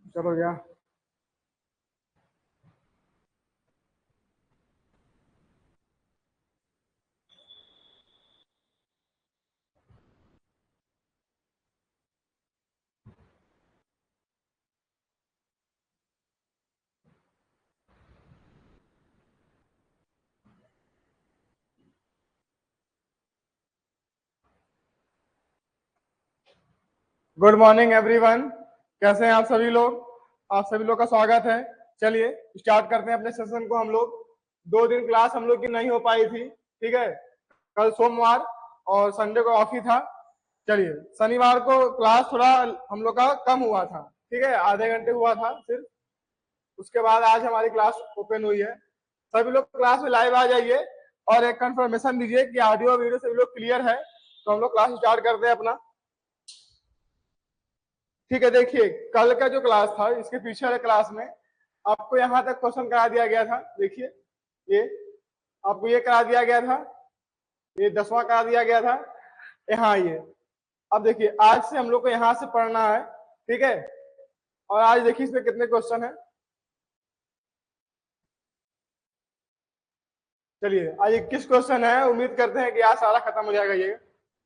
चलो गया। Good morning everyone. कैसे हैं आप सभी लोग? आप सभी लोग का स्वागत है। चलिए स्टार्ट करते हैं अपने सेशन को। हम लोग 2 दिन क्लास हम लोग की नहीं हो पाई थी, ठीक है। कल सोमवार और संडे को ऑफ ही था। चलिए, शनिवार को क्लास थोड़ा हम लोग का कम हुआ था, ठीक है, आधे घंटे हुआ था सिर्फ। उसके बाद आज हमारी क्लास ओपन हुई है। सभी लोग क्लास में लाइव आ जाइए और एक कंफर्मेशन दीजिए कि ऑडियो वीडियो सभी लोग क्लियर है, तो हम लोग क्लास स्टार्ट करते हैं अपना। ठीक है, देखिए कल का जो क्लास था, इसके पीछे वाले क्लास में आपको यहाँ तक क्वेश्चन करा दिया गया था। देखिए ये आपको ये करा दिया गया था, ये 10वां करा दिया गया था यहाँ ये। अब देखिए आज से हम लोग को यहाँ से पढ़ना है, ठीक है। और आज देखिए इसमें कितने क्वेश्चन है। चलिए आज 21 क्वेश्चन है। उम्मीद करते हैं कि आज सारा खत्म हो जाएगा ये।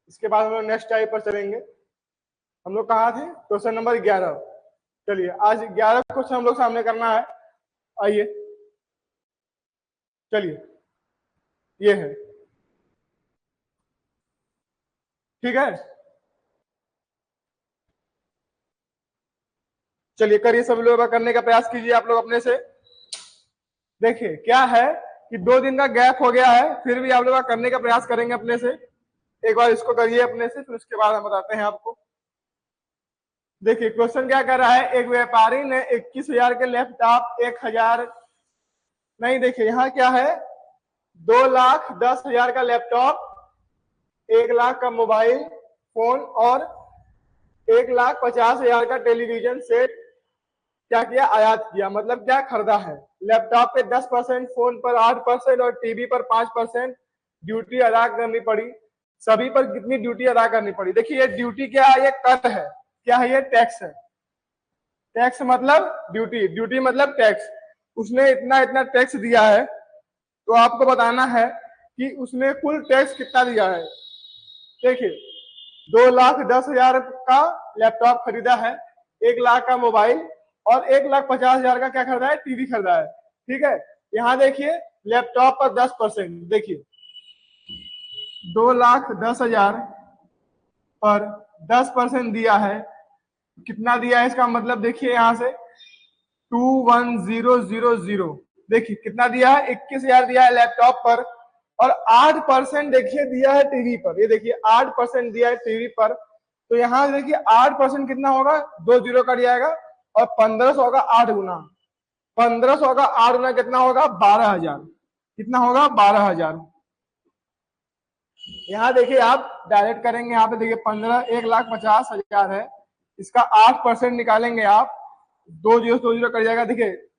इसके बाद हम लोग नेक्स्ट टाइप पर चलेंगे। हम लोग कहाँ थे? Question number 11। चलिए आज 11 क्वेश्चन हम लोग सामने करना है। आइए, चलिए ये है, ठीक है। चलिए करिए, सभी लोग करने का प्रयास कीजिए आप लोग अपने से। देखिए क्या है कि 2 दिन का गैप हो गया है, फिर भी आप लोग करने का प्रयास करेंगे अपने से। एक बार इसको करिए अपने से, फिर उसके बाद हम बताते हैं आपको। देखिए क्वेश्चन क्या कर रहा है। एक व्यापारी ने 21,000 के लैपटॉप 1,000 नहीं, देखिए यहाँ क्या है, 2,10,000 का लैपटॉप, 1,00,000 का मोबाइल फोन और 1,50,000 का टेलीविजन सेट क्या किया, आयात किया। मतलब क्या खरीदा है। लैपटॉप पे 10%, फोन पर 8% और टीवी पर 5% ड्यूटी अदा करनी पड़ी। सभी पर कितनी ड्यूटी अदा करनी पड़ी? देखिए ये ड्यूटी क्या है, ये कर है, क्या है, ये टैक्स है। टैक्स मतलब ड्यूटी, ड्यूटी मतलब टैक्स। उसने इतना इतना टैक्स दिया है, तो आपको बताना है कि उसने कुल टैक्स कितना दिया है। देखिए 2,10,000 का लैपटॉप खरीदा है, 1,00,000 का मोबाइल और 1,50,000 का क्या खरीदा है, टीवी खरीदा है, ठीक है। यहाँ देखिए लैपटॉप पर 10%, देखिए 2,10,000 पर 10% दिया है। कितना दिया है इसका मतलब देखिए यहाँ से 21,000, देखिए कितना दिया है, 21,000 दिया है लैपटॉप पर और 8% देखिए दिया है टीवी पर। ये देखिए 8% दिया है टीवी पर, तो यहाँ देखिए 8% कितना होगा, 2 जीरो कट जाएगा और 1,500 का 8 गुना, 1,500 का 8 गुना कितना होगा, 12,000। कितना होगा, 12,000। यहाँ देखिए आप डायरेक्ट करेंगे, यहाँ पे देखिए 1,50,000 है, इसका 8% निकालेंगे आप, 2 जीरो 2 जीरो कट जाएगा। देखिए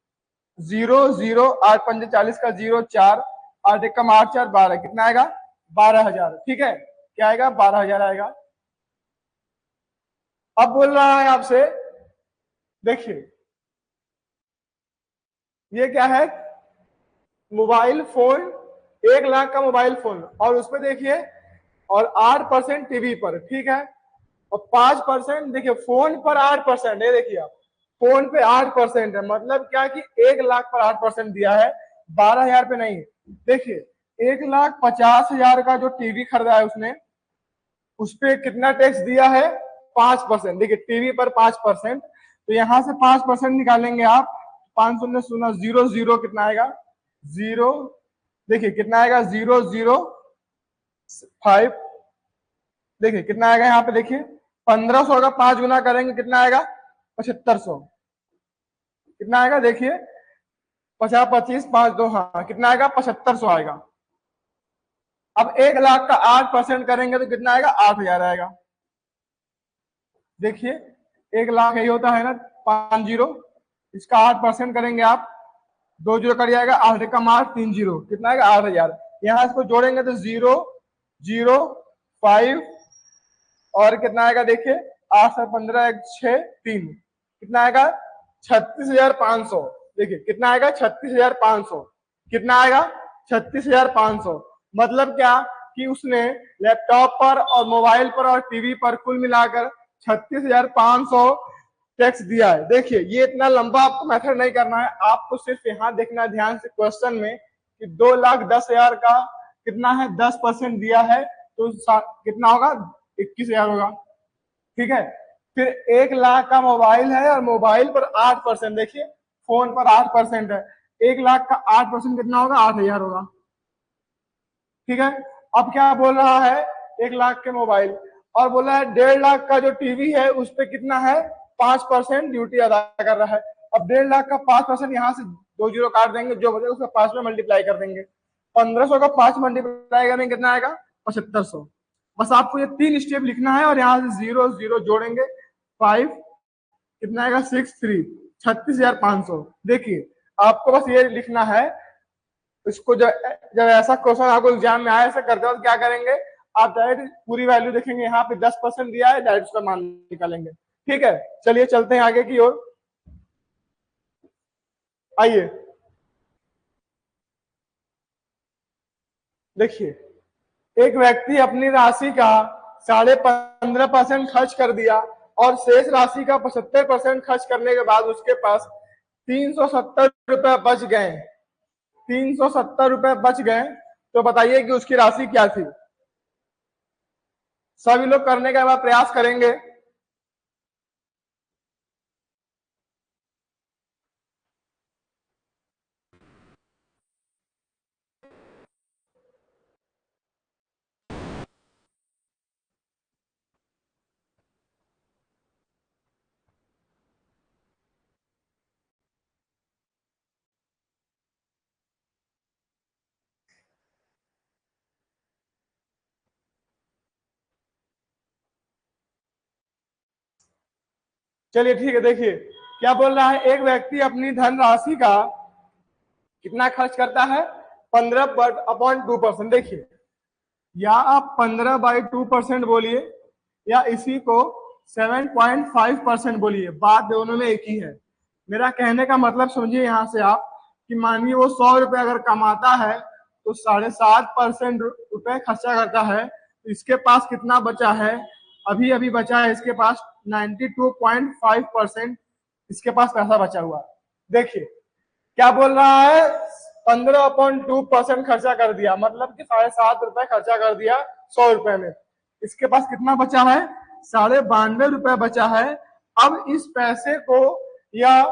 0 0 8 पंजे 40 का 0 4 8 एक कम 8 4 12, कितना आएगा, 12,000, ठीक है। क्या आएगा, 12,000 आएगा। अब बोल रहा है आपसे, देखिए ये क्या है, मोबाइल फोन, 1,00,000 का मोबाइल फोन और उसमें देखिए और 8% टीवी पर, ठीक है। और 5% देखिए फोन पर 8% है, देखिए आप फोन पे 8% है, मतलब क्या कि 1,00,000 पर 8% दिया है, 12,000 पे नहीं। देखिए 1,50,000 का जो टीवी खरीदा है उसने, उस पर कितना टैक्स दिया है, 5%। देखिए टीवी पर 5%, तो यहां से 5% निकालेंगे आप, 500 जीरो जीरो कितना आएगा, जीरो, देखिए कितना आएगा, 0,0,5, देखिए कितना आएगा यहाँ पे, देखिए 1,500 का 5 गुना करेंगे कितना आएगा, 7,500। कितना आएगा, देखिए 50 25 5 2, हाँ कितना आएगा, 7,500 आएगा। अब 1,00,000 का 8% करेंगे तो कितना आएगा, 8,000 आएगा। देखिए 1,00,000 यही होता है ना, 5 जीरो, इसका 8% करेंगे आप, 2 जीरो कट जाएगा, 8 कम 8 3 जीरो, कितना आएगा, 8,000। यहाँ इसको जोड़ेंगे तो 0 0 5 और कितना आएगा, देखिए 8 7 15 1 6 3, कितना आएगा, 36,500। देखिए कितना आएगा 36,500। कितना आएगा 36,500। मतलब क्या कि उसने लैपटॉप पर और मोबाइल पर और टीवी पर कुल मिलाकर 36,500 टैक्स दिया है। देखिए ये इतना लंबा आपको मेथड नहीं करना है, आपको सिर्फ यहाँ देखना है ध्यान से क्वेश्चन में कि 2,10,000 का कितना है 10% दिया है तो कितना होगा 21,000 होगा। ठीक है, फिर 1 लाख का मोबाइल है और मोबाइल पर 8%, देखिए फोन पर 8% है, 1 लाख का 8% कितना होगा 8,000 होगा। ठीक है, अब क्या बोल रहा है 1 लाख के मोबाइल और बोला है 1.5 लाख का जो टीवी है उस पर कितना है 5% ड्यूटी अदा कर रहा है। अब 1.5 लाख का 5% यहाँ से 2 जीरो काट देंगे, जो बचे उसका 5 में मल्टीप्लाई कर देंगे। 1,500 का 5 मल्टीप्लाई करेंगे कितना आएगा 7,500। बस आपको ये 3 स्टेप लिखना है और यहाँ से 0 0 जोड़ेंगे 5 कितना आएगा 6 3 36,500। देखिए आपको बस ये लिखना है। इसको जब ऐसा क्वेश्चन आपको एग्जाम में आया ऐसा करते हो तो क्या करेंगे आप डायरेक्ट पूरी वैल्यू देखेंगे, यहाँ पे 10% दिया है डायरेक्ट उसका मान निकालेंगे। ठीक है, चलिए चलते हैं आगे की ओर। आइए देखिए, एक व्यक्ति अपनी राशि का 15.5% खर्च कर दिया और शेष राशि का 75% खर्च करने के बाद उसके पास 370 रुपए बच गए। 370 रुपए बच गए, तो बताइए कि उसकी राशि क्या थी। सभी लोग करने का प्रयास करेंगे। चलिए ठीक है, देखिए क्या बोल रहा है, एक व्यक्ति अपनी धनराशि का कितना खर्च करता है 15/2%। देखिए या आप 15/2% बोलिए या इसी को 7.5% बोलिए, बात दोनों में एक ही है। मेरा कहने का मतलब समझिए यहाँ से आप कि मानिए वो 100 रुपए अगर कमाता है तो 7.5% रुपए खर्चा करता है, तो इसके पास कितना बचा है, अभी अभी बचा है इसके पास 92.5% इसके पास पैसा बचा हुआ। देखिए क्या बोल रहा है 15.2% खर्चा कर दिया, मतलब कि 7.5 रुपए खर्चा कर दिया 100 रुपए में, इसके पास कितना बचा है 92.5 रुपए बचा है। अब इस पैसे को या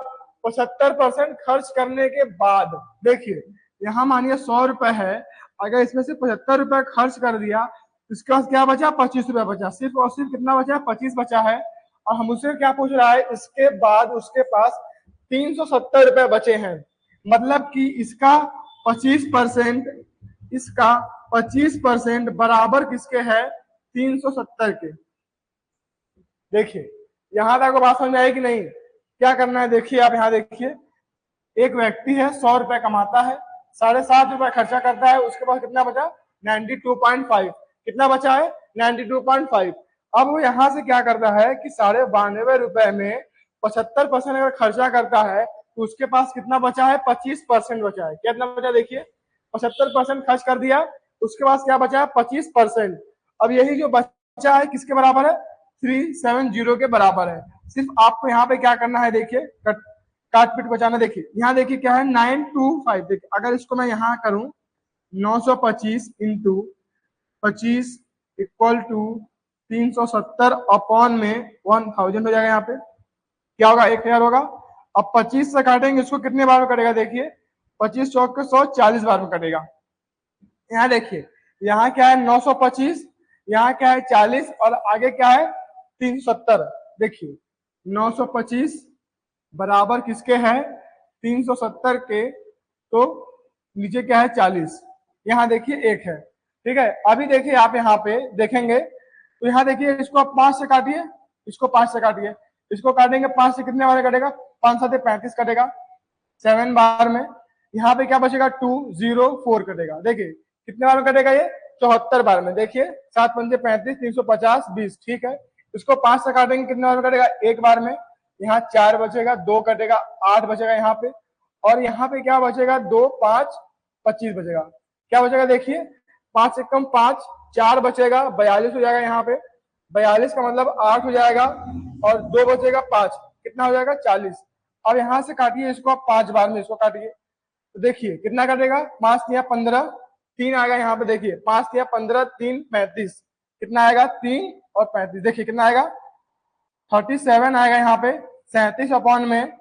75% खर्च करने के बाद देखिए यहाँ मानिए 100 रुपए है, अगर इसमें से 75 रुपए खर्च कर दिया इसके पास क्या बचा 25 रुपए बचा, सिर्फ और सिर्फ कितना बचा 25 बचा है। और हमसे क्या पूछ रहा है इसके बाद उसके पास 370 रुपए बचे हैं, मतलब कि इसका 25%, इसका 25% बराबर किसके है 370 के। देखिए यहां तक बात समझ आई कि नहीं, क्या करना है देखिए आप यहाँ देखिए, एक व्यक्ति है 100 रुपए कमाता है, 7.5 रुपए खर्चा करता है, उसके पास कितना बचा 92.5, कितना बचा है 92.5। अब वो यहाँ से क्या करता है कि 92.5 रुपए में 75% अगर खर्चा करता है तो उसके पास कितना बचा है 25% बचा है। कितना बचा देखिए 75% खर्च कर दिया, उसके पास क्या बचा है 25%। अब यही जो बचा है किसके बराबर है 370 के बराबर है। सिर्फ आपको यहाँ पे क्या करना है देखिए काट पीट बचाना। देखिए यहाँ देखिए क्या है 925, देखिए अगर इसको मैं यहाँ करूं 925 इंटू 25 इक्वल टू 370 अपॉन में 1000 हो जाएगा, यहाँ पे क्या होगा 1000 होगा। अब 25 से काटेंगे इसको कितने बार में कटेगा देखिए 25 चौक के 100 40 बार में कटेगा। यहाँ देखिए यहाँ क्या है 925, यहाँ क्या है 40 और आगे क्या है 370। देखिए 925 बराबर किसके है 370 के, तो नीचे क्या है 40, यहाँ देखिए 1 है। ठीक है, अभी देखिए आप यहाँ पे देखेंगे तो यहाँ देखिए इसको आप 5 से काटिए, इसको 5 से काटिए, इसको काटेंगे 5 से कितने बार कटेगा 5 7 35 कटेगा 7 बार में। यहाँ पे क्या बचेगा 2 0 4 कटेगा, देखिए कितने बार में कटेगा ये 74 बार में। देखिए 7 पंजे 35 350 20, ठीक है, इसको 5 से काटेंगे कितने बार में कटेगा 1 बार में। यहाँ 4 बचेगा, 2 कटेगा, 8 बचेगा यहाँ पे, और यहाँ पे क्या बचेगा, 2 5 25 बचेगा। क्या बचेगा देखिए, 5 से कम 5, 4 बचेगा, 42 हो जाएगा यहाँ पे, 42 का मतलब 8 हो जाएगा, और 2 बचेगा 5, कितना हो जाएगा 40। अब यहाँ से काटिए इसको, आप 5 बार में इसको काटिए, तो देखिए कितना कटेगा, 5 तिया 15, 3 आएगा यहाँ पे, देखिए 5 तिया 15, 3 35, कितना आएगा 3 और 35, देखिए कितना आएगा 37 आएगा यहाँ पे। 37 अपॉन में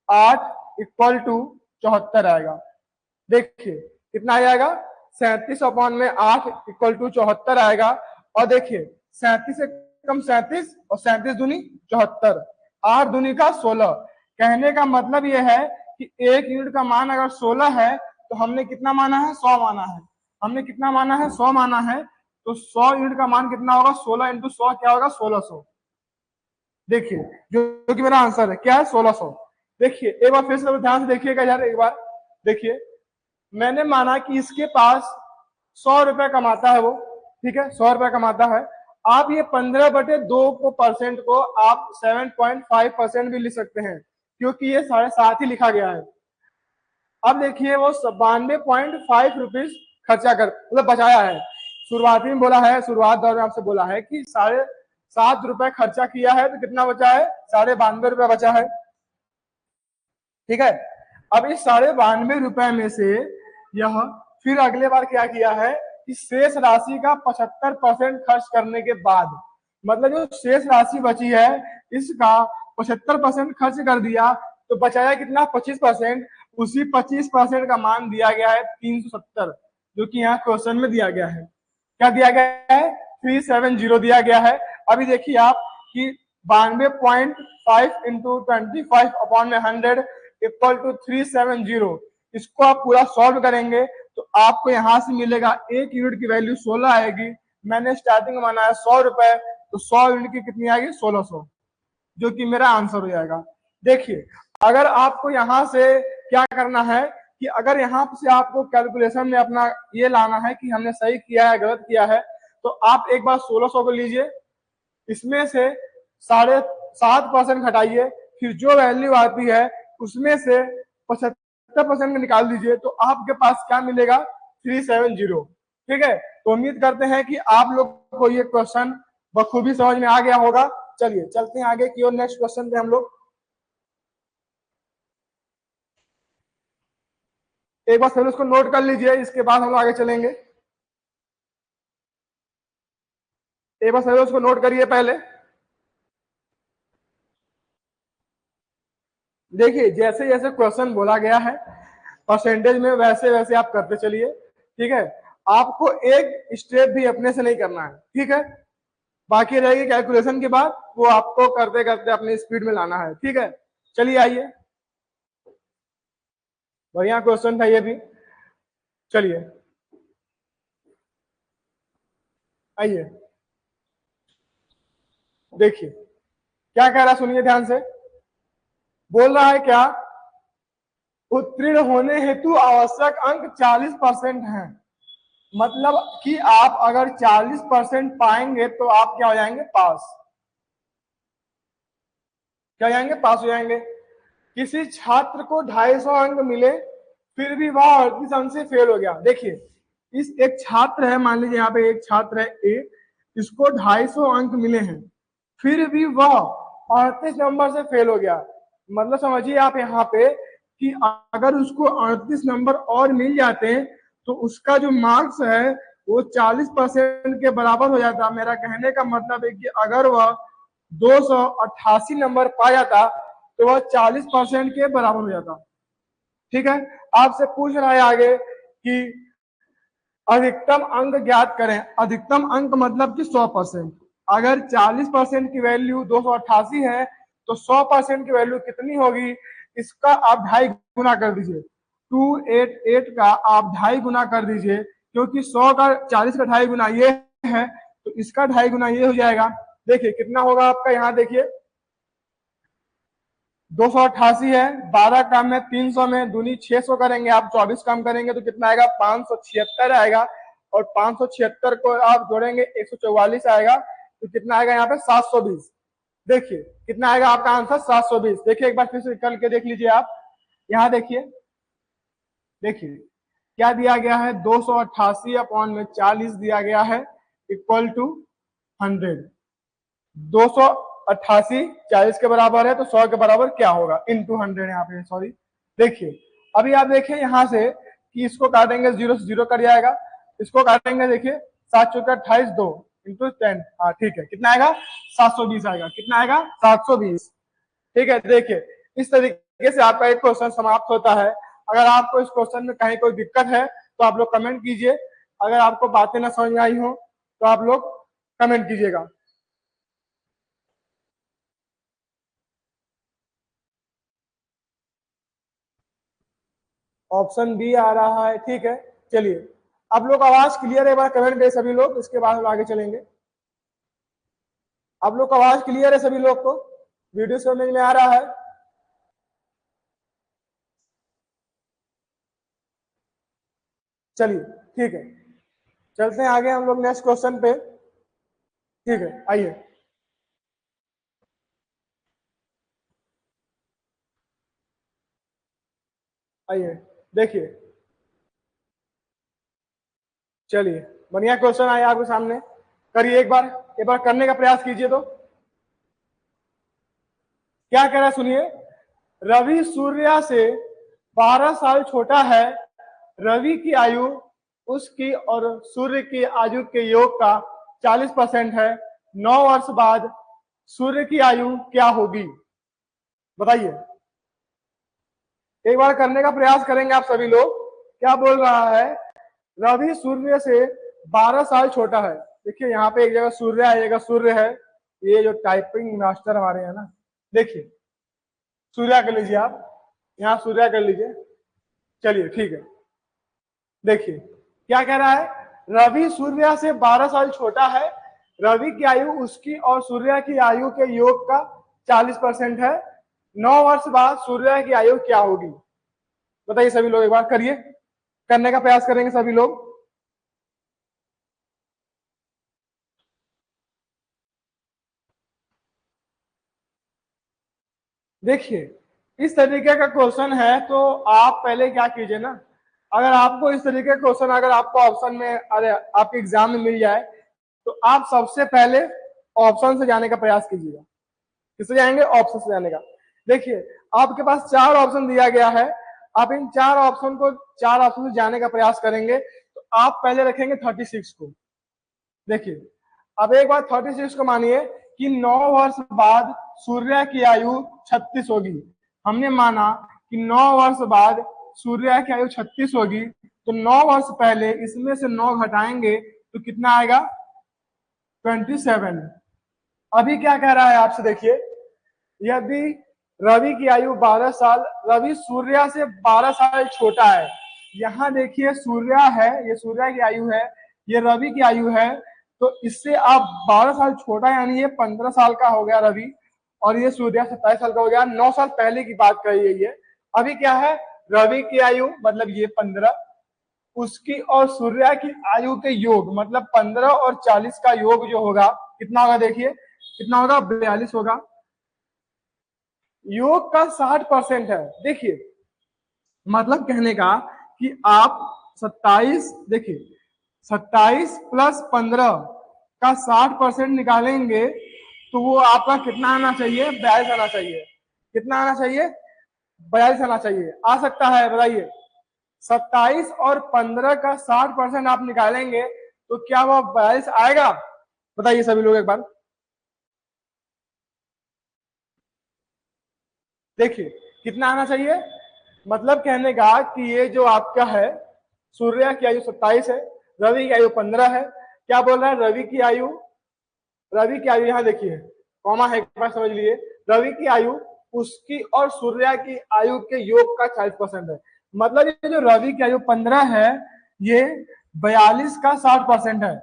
8 इक्वल टू 74 आएगा। देखिए कितना आ जाएगा, 37 अपॉन में 8 इक्वल टू 74 आएगा। और देखिए 37 से कम 37 और 37 दूनी 74, 8 दूनी का 16। कहने का मतलब यह है कि एक यूनिट का मान अगर 16 है तो हमने कितना माना है, 100 माना है। हमने कितना माना है, 100 माना है। तो 100 यूनिट का मान कितना होगा, 16 इंटू 100 क्या होगा, 1600। देखिए जो कि मेरा आंसर है क्या है, 1600। देखिए एक बार फिर से ध्यान से देखिएगा यार, एक बार देखिए, मैंने माना कि इसके पास 100 रुपए कमाता है वो, ठीक है, 100 रुपए कमाता है। आप ये 15/2 को परसेंट को आप 7.5% भी लिख सकते हैं, क्योंकि ये 7.5 ही लिखा गया है। अब देखिए वो 92.5 रुपीज खर्चा कर मतलब बचाया है। शुरुआती में बोला है, शुरुआत दौर में आपसे बोला है कि 7.5 रुपए खर्चा किया है, तो कितना बचा है, 92.5 रुपए बचा है, ठीक है। अब इस 92.5 रुपए में से यह फिर अगले बार क्या किया है कि शेष राशि का 75% खर्च करने के बाद, मतलब जो शेष राशि बची है इसका 75% खर्च कर दिया, तो बचाया कितना, 25%। उसी 25% का मान दिया गया है 370, जो कि यहाँ क्वेश्चन में दिया गया है। क्या दिया गया है, 370 दिया गया है। अभी देखिए आप कि 92.5 इंटू 25 अपॉन में 100 इक्वल टू 370। इसको आप पूरा सॉल्व करेंगे तो आपको यहां से मिलेगा, एक यूनिट की वैल्यू 16 आएगी। मैंने स्टार्टिंग में माना है 100 रुपए, तो 100 यूनिट की कितनी आएगी, 1600, जो कि मेरा आंसर हो जाएगा। देखिए अगर आपको यहां से क्या करना है कि अगर यहाँ से आपको कैलकुलेशन में अपना ये लाना है कि हमने सही किया है गलत किया है, तो आप एक बार 1600 को लीजिए, इसमें से 7.5% घटाइए, फिर जो वैल्यू आती है उसमें से 75% निकाल दीजिए, तो आपके पास क्या मिलेगा, 370। ठीक है, तो उम्मीद करते हैं कि आप लोग को ये क्वेश्चन बखूबी समझ में आ गया होगा। चलिए चलते हैं आगे की ओर, नेक्स्ट क्वेश्चन पे हम लोग। एक बार सर उसको नोट कर लीजिए, इसके बाद हम लोग आगे चलेंगे। एक बार सर उसको नोट करिए पहले। देखिए जैसे जैसे क्वेश्चन बोला गया है परसेंटेज में, वैसे वैसे आप करते चलिए, ठीक है। आपको एक स्टेप भी अपने से नहीं करना है, ठीक है। बाकी रहेगी कैलकुलेशन के बाद, वो आपको करते करते अपनी स्पीड में लाना है, ठीक है। चलिए आइए, बढ़िया क्वेश्चन था ये भी। चलिए आइए, देखिए क्या कह रहा है, सुनिए ध्यान से। बोल रहा है क्या, उत्तीर्ण होने हेतु आवश्यक अंक 40% हैं। मतलब कि आप अगर 40% पाएंगे तो आप क्या हो जाएंगे, पास। क्या हो जाएंगे, पास हो जाएंगे। किसी छात्र को 250 अंक मिले फिर भी वह 38 अंक से फेल हो गया। देखिए इस एक छात्र है, मान लीजिए यहाँ पे एक छात्र है ए, इसको 250 अंक मिले हैं, फिर भी वह 38 नंबर से फेल हो गया। मतलब समझिए आप यहाँ पे कि अगर उसको 38 नंबर और मिल जाते हैं तो उसका जो मार्क्स है वो 40% के बराबर हो जाता। मेरा कहने का मतलब है कि अगर वह 288 नंबर पा जाता तो वह 40% के बराबर हो जाता। ठीक है, आपसे पूछ रहा है आगे कि अधिकतम अंक ज्ञात करें। अधिकतम अंक मतलब कि 100%। अगर 40% की वैल्यू 288 है तो 100% की वैल्यू कितनी होगी, इसका आप 2.5 गुना कर दीजिए। 288 का आप 2.5 गुना कर दीजिए, क्योंकि 100 का 40 का 2.5 गुना ये है, तो इसका 2.5 गुना ये हो जाएगा। देखिए कितना होगा आपका, यहाँ देखिए 288 है, 12 काम में 300 में दूनी 600 करेंगे, आप 24 काम करेंगे तो कितना आएगा, 576 आएगा। और 576 को आप जोड़ेंगे 144 आएगा, तो कितना आएगा यहाँ पे 720। देखिए कितना आएगा आपका आंसर 720। देखिए एक बार फिर से करके देख लीजिए आप, यहाँ देखिए, देखिए क्या दिया गया है, 288 अपॉन में 40 दिया गया है इक्वल टू 100। 288 40 के बराबर है तो 100 के बराबर क्या होगा, इंटू 100 यहाँ पे, सॉरी। देखिए अभी आप देखिए यहाँ से कि इसको काटेंगे, 0 से 0 कट जाएगा, इसको काटेंगे, देखिए 7 चौका 28, 2 इंटू 10, हाँ ठीक है, कितना आएगा 720 आएगा, कितना आएगा 720। ठीक है, देखिए इस तरीके से आपका एक क्वेश्चन समाप्त होता है। अगर आपको इस क्वेश्चन में कहीं कोई दिक्कत है तो आप लोग कमेंट कीजिए, अगर आपको बातें ना समझ में आई हो तो आप लोग कमेंट कीजिएगा। ऑप्शन बी आ रहा है, ठीक है। चलिए आप लोग आवाज क्लियर है, एक बार कमेंट करें सभी लोग, इसके बाद हम आगे चलेंगे। आप लोग को आवाज क्लियर है सभी लोग को, वीडियो समझ में आ रहा है? चलिए ठीक है, चलते हैं आगे हम लोग नेक्स्ट क्वेश्चन पे। ठीक है, आइए। आइए देखिए, चलिए बढ़िया क्वेश्चन आया आपके सामने, करिए एक बार करने का प्रयास कीजिए। तो क्या कह रहा है सुनिए, रवि सूर्या से 12 साल छोटा है, रवि की आयु उसकी और सूर्य की आयु के योग का 40% है, 9 वर्ष बाद सूर्य की आयु क्या होगी, बताइए। एक बार करने का प्रयास करेंगे आप सभी लोग। क्या बोल रहा है, रवि सूर्य से 12 साल छोटा है। देखिए यहाँ पे एक जगह सूर्य है, एक जगह सूर्य है, ये जो टाइपिंग मास्टर हमारे हैं ना, देखिए सूर्य कर लीजिए आप, यहाँ सूर्य कर लीजिए। चलिए ठीक है, देखिए क्या कह रहा है, रवि सूर्य से 12 साल छोटा है, रवि की आयु उसकी और सूर्य की आयु के योग का 40% है, 9 वर्ष बाद सूर्य की आयु क्या होगी, बताइए सभी लोग, एक बार करिए, करने का प्रयास करेंगे सभी लोग। देखिए इस तरीके का क्वेश्चन है तो आप पहले क्या कीजिए ना, अगर आपको इस तरीके का क्वेश्चन अगर आपको ऑप्शन में, अरे आपके एग्जाम में मिल जाए तो आप सबसे पहले ऑप्शन से जाने का प्रयास कीजिएगा। किससे जाएंगे, ऑप्शन से जाने का। देखिए आपके पास 4 ऑप्शन दिया गया है, आप इन 4 ऑप्शन से जाने का प्रयास करेंगे तो आप पहले रखेंगे 36 को। देखिए अब एक बार 36 को मानिए कि 9 वर्ष बाद सूर्य की आयु 36 होगी। हमने माना कि 9 वर्ष बाद सूर्य की आयु 36 होगी, तो 9 वर्ष पहले इसमें से 9 घटाएंगे तो कितना आएगा, 27। अभी क्या कह रहा है आपसे, देखिए यदि रवि की आयु 12 साल, रवि सूर्य से 12 साल छोटा है, यहाँ देखिए सूर्य है, ये सूर्य की आयु है, ये रवि की आयु है, तो इससे आप 12 साल छोटा, यानी ये 15 साल का हो गया रवि, और ये सूर्य 27 साल का हो गया, 9 साल पहले की बात कही गई है। अभी क्या है, रवि की आयु मतलब ये 15, उसकी और सूर्य की आयु के योग मतलब 15 और 40 का योग जो होगा कितना होगा, देखिए कितना होगा, 42 होगा। योग का 60% है। देखिए मतलब कहने का कि आप 27, देखिए 27 प्लस 15 का 60% निकालेंगे तो वो आपका कितना आना चाहिए, 42 आना चाहिए। कितना आना चाहिए, 42 आना चाहिए। आ सकता है, बताइए। 27 और 15 का 60% आप निकालेंगे तो क्या वो 42 आएगा, बताइए सभी लोग एक बार। देखिए कितना आना चाहिए, मतलब कहने का कि ये जो आपका है, सूर्य की आयु 27 है, रवि की आयु 15 है। क्या बोल रहा है, रवि की आयु यहाँ देखिए कॉमा है, एक बार समझ लिए, रवि की आयु उसकी और सूर्य की आयु के योग का 40% है। मतलब ये जो रवि की आयु 15 है, ये 42 का 60% है,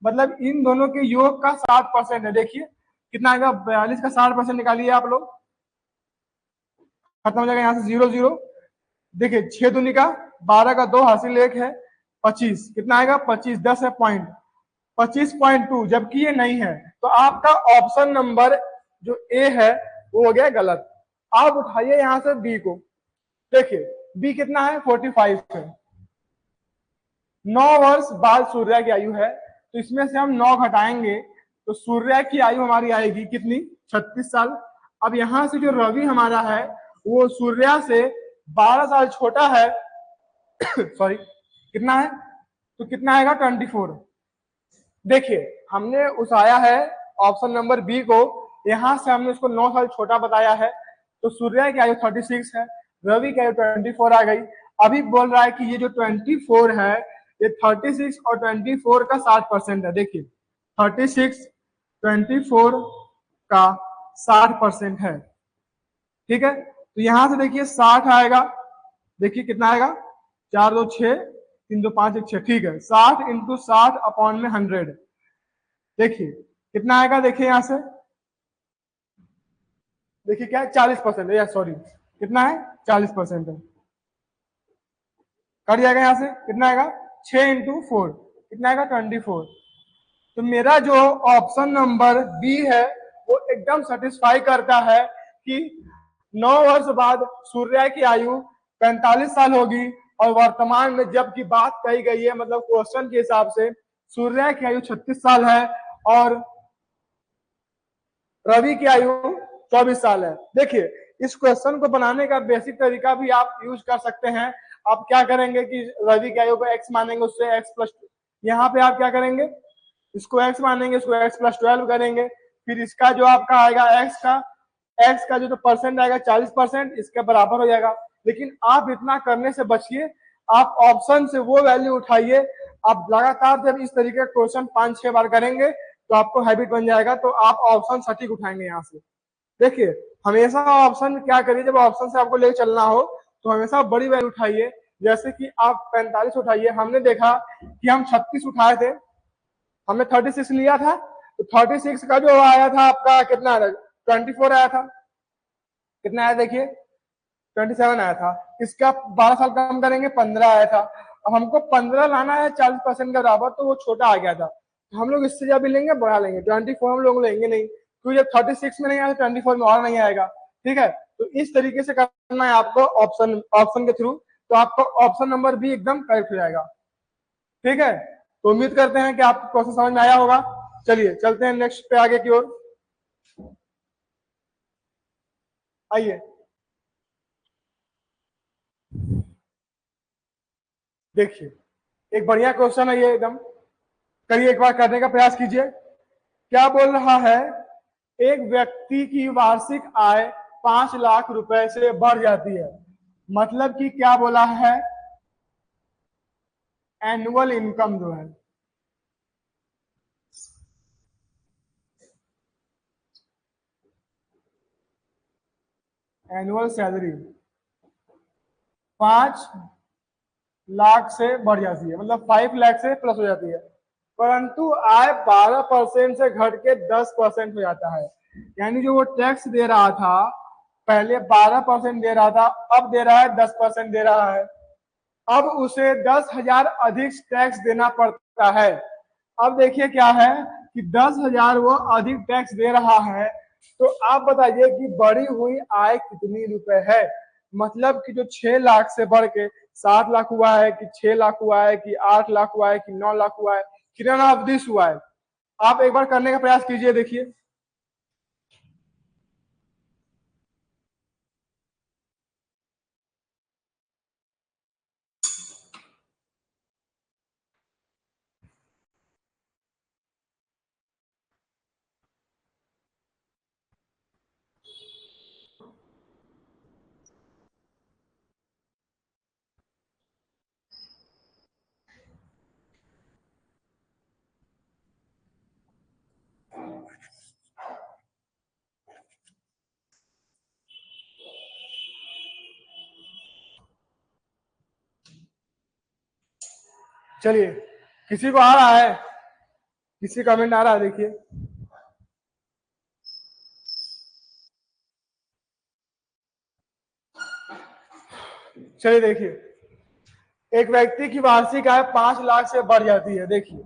मतलब इन दोनों के योग का 60% है। देखिए कितना आएगा, 42 का 60% निकालिए आप लोग, खत्म हो जाएगा यहाँ से 0 0। देखिए 6 दूनी का 12 का 2 हासिल 1 है 25, कितना आएगा 25, 10 है पॉइंट 25.2, जबकि ये नहीं है। तो आपका ऑप्शन नंबर जो ए है वो हो गया गलत। आप उठाइए यहां से बी को, देखिए बी कितना है 45 है। 9 वर्ष बाद सूर्य की आयु है, तो इसमें से हम 9 घटाएंगे तो सूर्य की आयु हमारी आएगी कितनी 36 साल। अब यहां से जो रवि हमारा है वो सूर्या से 12 साल छोटा है सॉरी कितना है, तो कितना आएगा 24। देखिए हमने उठाया है ऑप्शन नंबर बी को, यहां से हमने उसको 9 साल छोटा बताया है, तो सूर्य की आयु 36 है, रवि की आयु 24 आ गई। अभी बोल रहा है कि ये जो 24 है ये 36 और 24 का 60% है। देखिए 36 24 का 60% है, ठीक है। तो यहां से देखिए 60 आएगा, देखिए कितना आएगा 4 2 6 3 2 5 1 6, ठीक है 60 इंटू 60 अपॉन में 100, देखिए कितना आएगा, देखिए यहां से देखिए क्या है 40% है, या सॉरी कितना है 40% है, कट जाएगा यहां से कितना आएगा 6 इंटू 4 कितना आएगा 24। तो मेरा जो ऑप्शन नंबर बी है वो एकदम सेटिस्फाई करता है कि 9 वर्ष बाद सूर्य की आयु 45 साल होगी, और वर्तमान में जबकि बात कही गई है मतलब क्वेश्चन के हिसाब से सूर्य की आयु 36 साल है और रवि की आयु 24 साल है। देखिए इस क्वेश्चन को बनाने का बेसिक तरीका भी आप यूज कर सकते हैं। आप क्या करेंगे कि रवि की आयु को x मानेंगे, उससे x प्लस, यहाँ पे आप क्या करेंगे इसको x मानेंगे, इसको x प्लस 12 करेंगे, फिर इसका जो आपका आएगा x का जो परसेंट आएगा 40% इसके बराबर हो जाएगा। लेकिन आप इतना करने से बचिए, आप ऑप्शन से वो वैल्यू उठाइए। आप लगातार जब इस तरीके का क्वेश्चन 5-6 बार करेंगे तो आपको हैबिट बन जाएगा, तो आप ऑप्शन सटीक उठाएंगे यहाँ से। देखिए हमेशा ऑप्शन क्या करिए, जब ऑप्शन से आपको लेकर चलना हो तो हमेशा बड़ी वैल्यू उठाइए। जैसे कि आप 45 उठाइए, हमने देखा कि हम 36 उठाए थे, हमने 36 लिया था, तो 36 का जो आया था आपका कितना आया, 24 आया था, कितना आया देखिए 27 आया था। इसका 12 साल कम करेंगे 15 आया था। अब हमको 15 लाना है 40% के बराबर, तो वो छोटा आ गया था, तो हम लोग इससे जब भी लेंगे बढ़ा लेंगे, 24 हम लोग लेंगे नहीं, क्योंकि जब 36 में नहीं आया तो 24 में और नहीं आएगा, ठीक है। तो इस तरीके से करना है आपको ऑप्शन के थ्रू, तो आपको ऑप्शन नंबर बी एकदम करेक्ट हो जाएगा, ठीक है। तो उम्मीद करते हैं कि आपको क्वेश्चन समझ में आया होगा। चलिए चलते हैं नेक्स्ट पे आगे की ओर, आइए देखिए एक बढ़िया क्वेश्चन है ये एकदम, करिए एक बार करने का प्रयास कीजिए। क्या बोल रहा है, एक व्यक्ति की वार्षिक आय 5 लाख रुपए से बढ़ जाती है, मतलब कि क्या बोला है, एनुअल इनकम जो है एनुअल सैलरी 5 लाख से बढ़ जाती है, मतलब 5 लाख से प्लस हो जाती है, परंतु आय 12% से घट के 10% हो जाता है। यानी जो वो टैक्स दे रहा था पहले 12% दे रहा था, अब दे रहा है 10% दे रहा है। अब उसे 10,000 अधिक टैक्स देना पड़ता है। अब देखिए क्या है कि 10,000 वो अधिक टैक्स दे रहा है, तो आप बताइए कि बढ़ी हुई आय कितनी रुपए है। मतलब कि जो 6 लाख से बढ़ के 7 लाख हुआ है, कि 6 लाख हुआ है, कि 8 लाख हुआ है, कि 9 लाख हुआ है, कितना ऑफ दिस हुआ है। आप एक बार करने का प्रयास कीजिए, देखिए चलिए किसी को आ रहा है, किसी कमेंट आ रहा है, देखिए चलिए देखिए एक व्यक्ति की वार्षिक आय 5 लाख से बढ़ जाती है। देखिए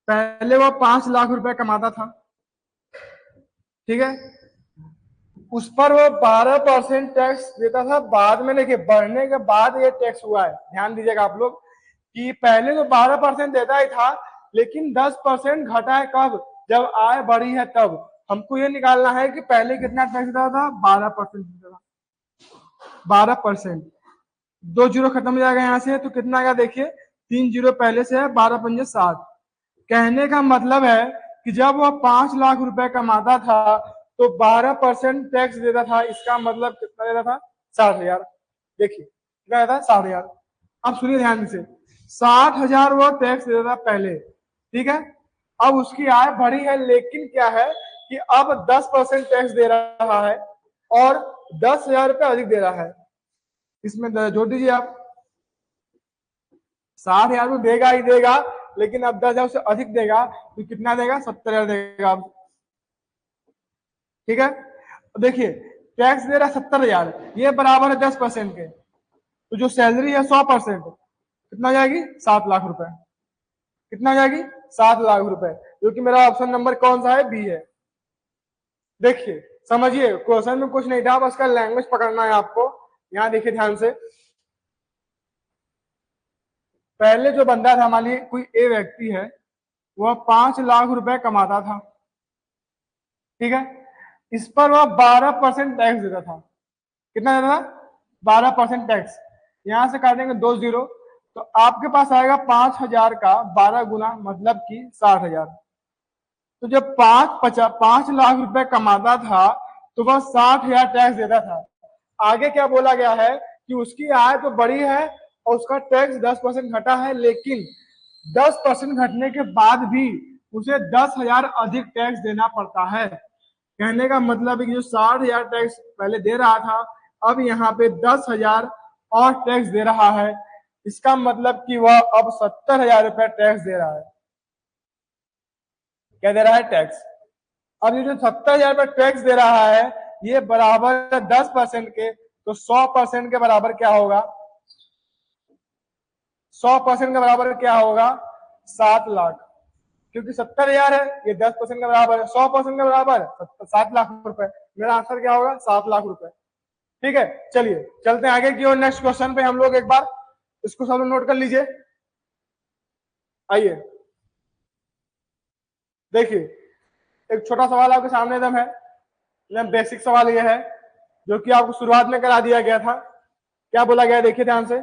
पहले वो 5 लाख रुपए कमाता था, ठीक है, उस पर वो 12% टैक्स देता था। बाद में देखिए बढ़ने के बाद ये टैक्स हुआ है, ध्यान दीजिएगा आप लोग कि पहले तो 12% देता ही था, लेकिन 10% घटा है कब, जब आय बढ़ी है तब। हमको ये निकालना है कि पहले कितना टैक्स देता था, 12% देता था, 12%। 2 जीरो खत्म हो जाएगा यहाँ से, तो कितना आएगा देखिए, 3 जीरो पहले से है, 12 पंजे 7। कहने का मतलब है कि जब वह 5 लाख रुपए कमाता था तो 12% टैक्स देता था। इसका मतलब कितना देता था, 60,000। देखिए कितना देता था, 60,000। अब सुनिए ध्यान से, 60,000 वो टैक्स देता था पहले, ठीक है। अब उसकी आय बढ़ी है, लेकिन क्या है कि अब 10% टैक्स दे रहा है और 10,000 रुपये अधिक दे रहा है। इसमें जोड़ दीजिए आप, 60,000 तो देगा ही देगा, लेकिन अब 10,000 से अधिक देगा तो कितना देगा, 70,000 देगा अब, ठीक है। देखिए टैक्स दे रहा है 70,000, ये बराबर है 10% के, तो जो सैलरी है 100% कितना जाएगी, 7 लाख रुपए। कितना जाएगी, 7 लाख रुपए, जो कि मेरा ऑप्शन नंबर कौन सा है, बी है। देखिए समझिए, क्वेश्चन में कुछ नहीं था, बस का लैंग्वेज पकड़ना है आपको। यहाँ देखिए ध्यान से, पहले जो बंदा था, मान लीजिए कोई ए व्यक्ति है, वह 5 लाख रुपए कमाता था, ठीक है। इस पर वह 12% टैक्स देता था। कितना देता था, 12% टैक्स। यहां से काटेंगे 2 जीरो, तो आपके पास आएगा 5,000 का 12 गुना, मतलब कि 60,000। तो जब 5 लाख रुपए कमाता था तो वह 60,000 टैक्स देता था। आगे क्या बोला गया है कि उसकी आय तो बढ़ी है और उसका टैक्स 10% घटा है, लेकिन 10% घटने के बाद भी उसे 10,000 अधिक टैक्स देना पड़ता है। कहने का मतलब है कि जो 60,000 टैक्स पहले दे रहा था, अब यहाँ पे 10,000 और टैक्स दे रहा है। इसका मतलब कि वह अब 70,000 रुपए टैक्स दे रहा है। क्या दे रहा है, टैक्स। अब ये जो 70,000 रुपए टैक्स दे रहा है, ये बराबर है 10% के, तो 100% के बराबर क्या होगा, 100% के बराबर क्या होगा, 7 लाख। क्योंकि 70,000 है, ये 10% के बराबर है, 100% के बराबर 7 लाख रुपए। मेरा आंसर क्या होगा, 7 लाख रुपए। ठीक है, चलिए चलते हैं आगे की ओर। नेक्स्ट क्वेश्चन पे हम लोग एक बार इसको सब लोग नोट कर लीजिए। आइए देखिए, एक छोटा सवाल आपके सामने एकदम है, बेसिक सवाल ये है जो कि आपको शुरुआत में करा दिया गया था। क्या बोला गया है, देखिए ध्यान से।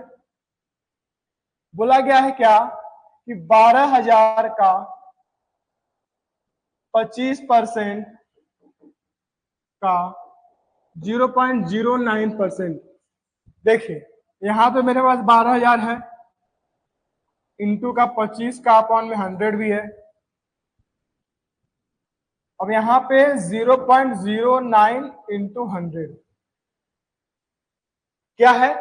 बोला गया है क्या कि 12,000 का 25% का 0.09%। देखिए यहां पे मेरे पास 12,000 है, इंटू का 25 का अपॉन में 100 भी है। अब यहाँ पे 0.09 इंटू 100 क्या है,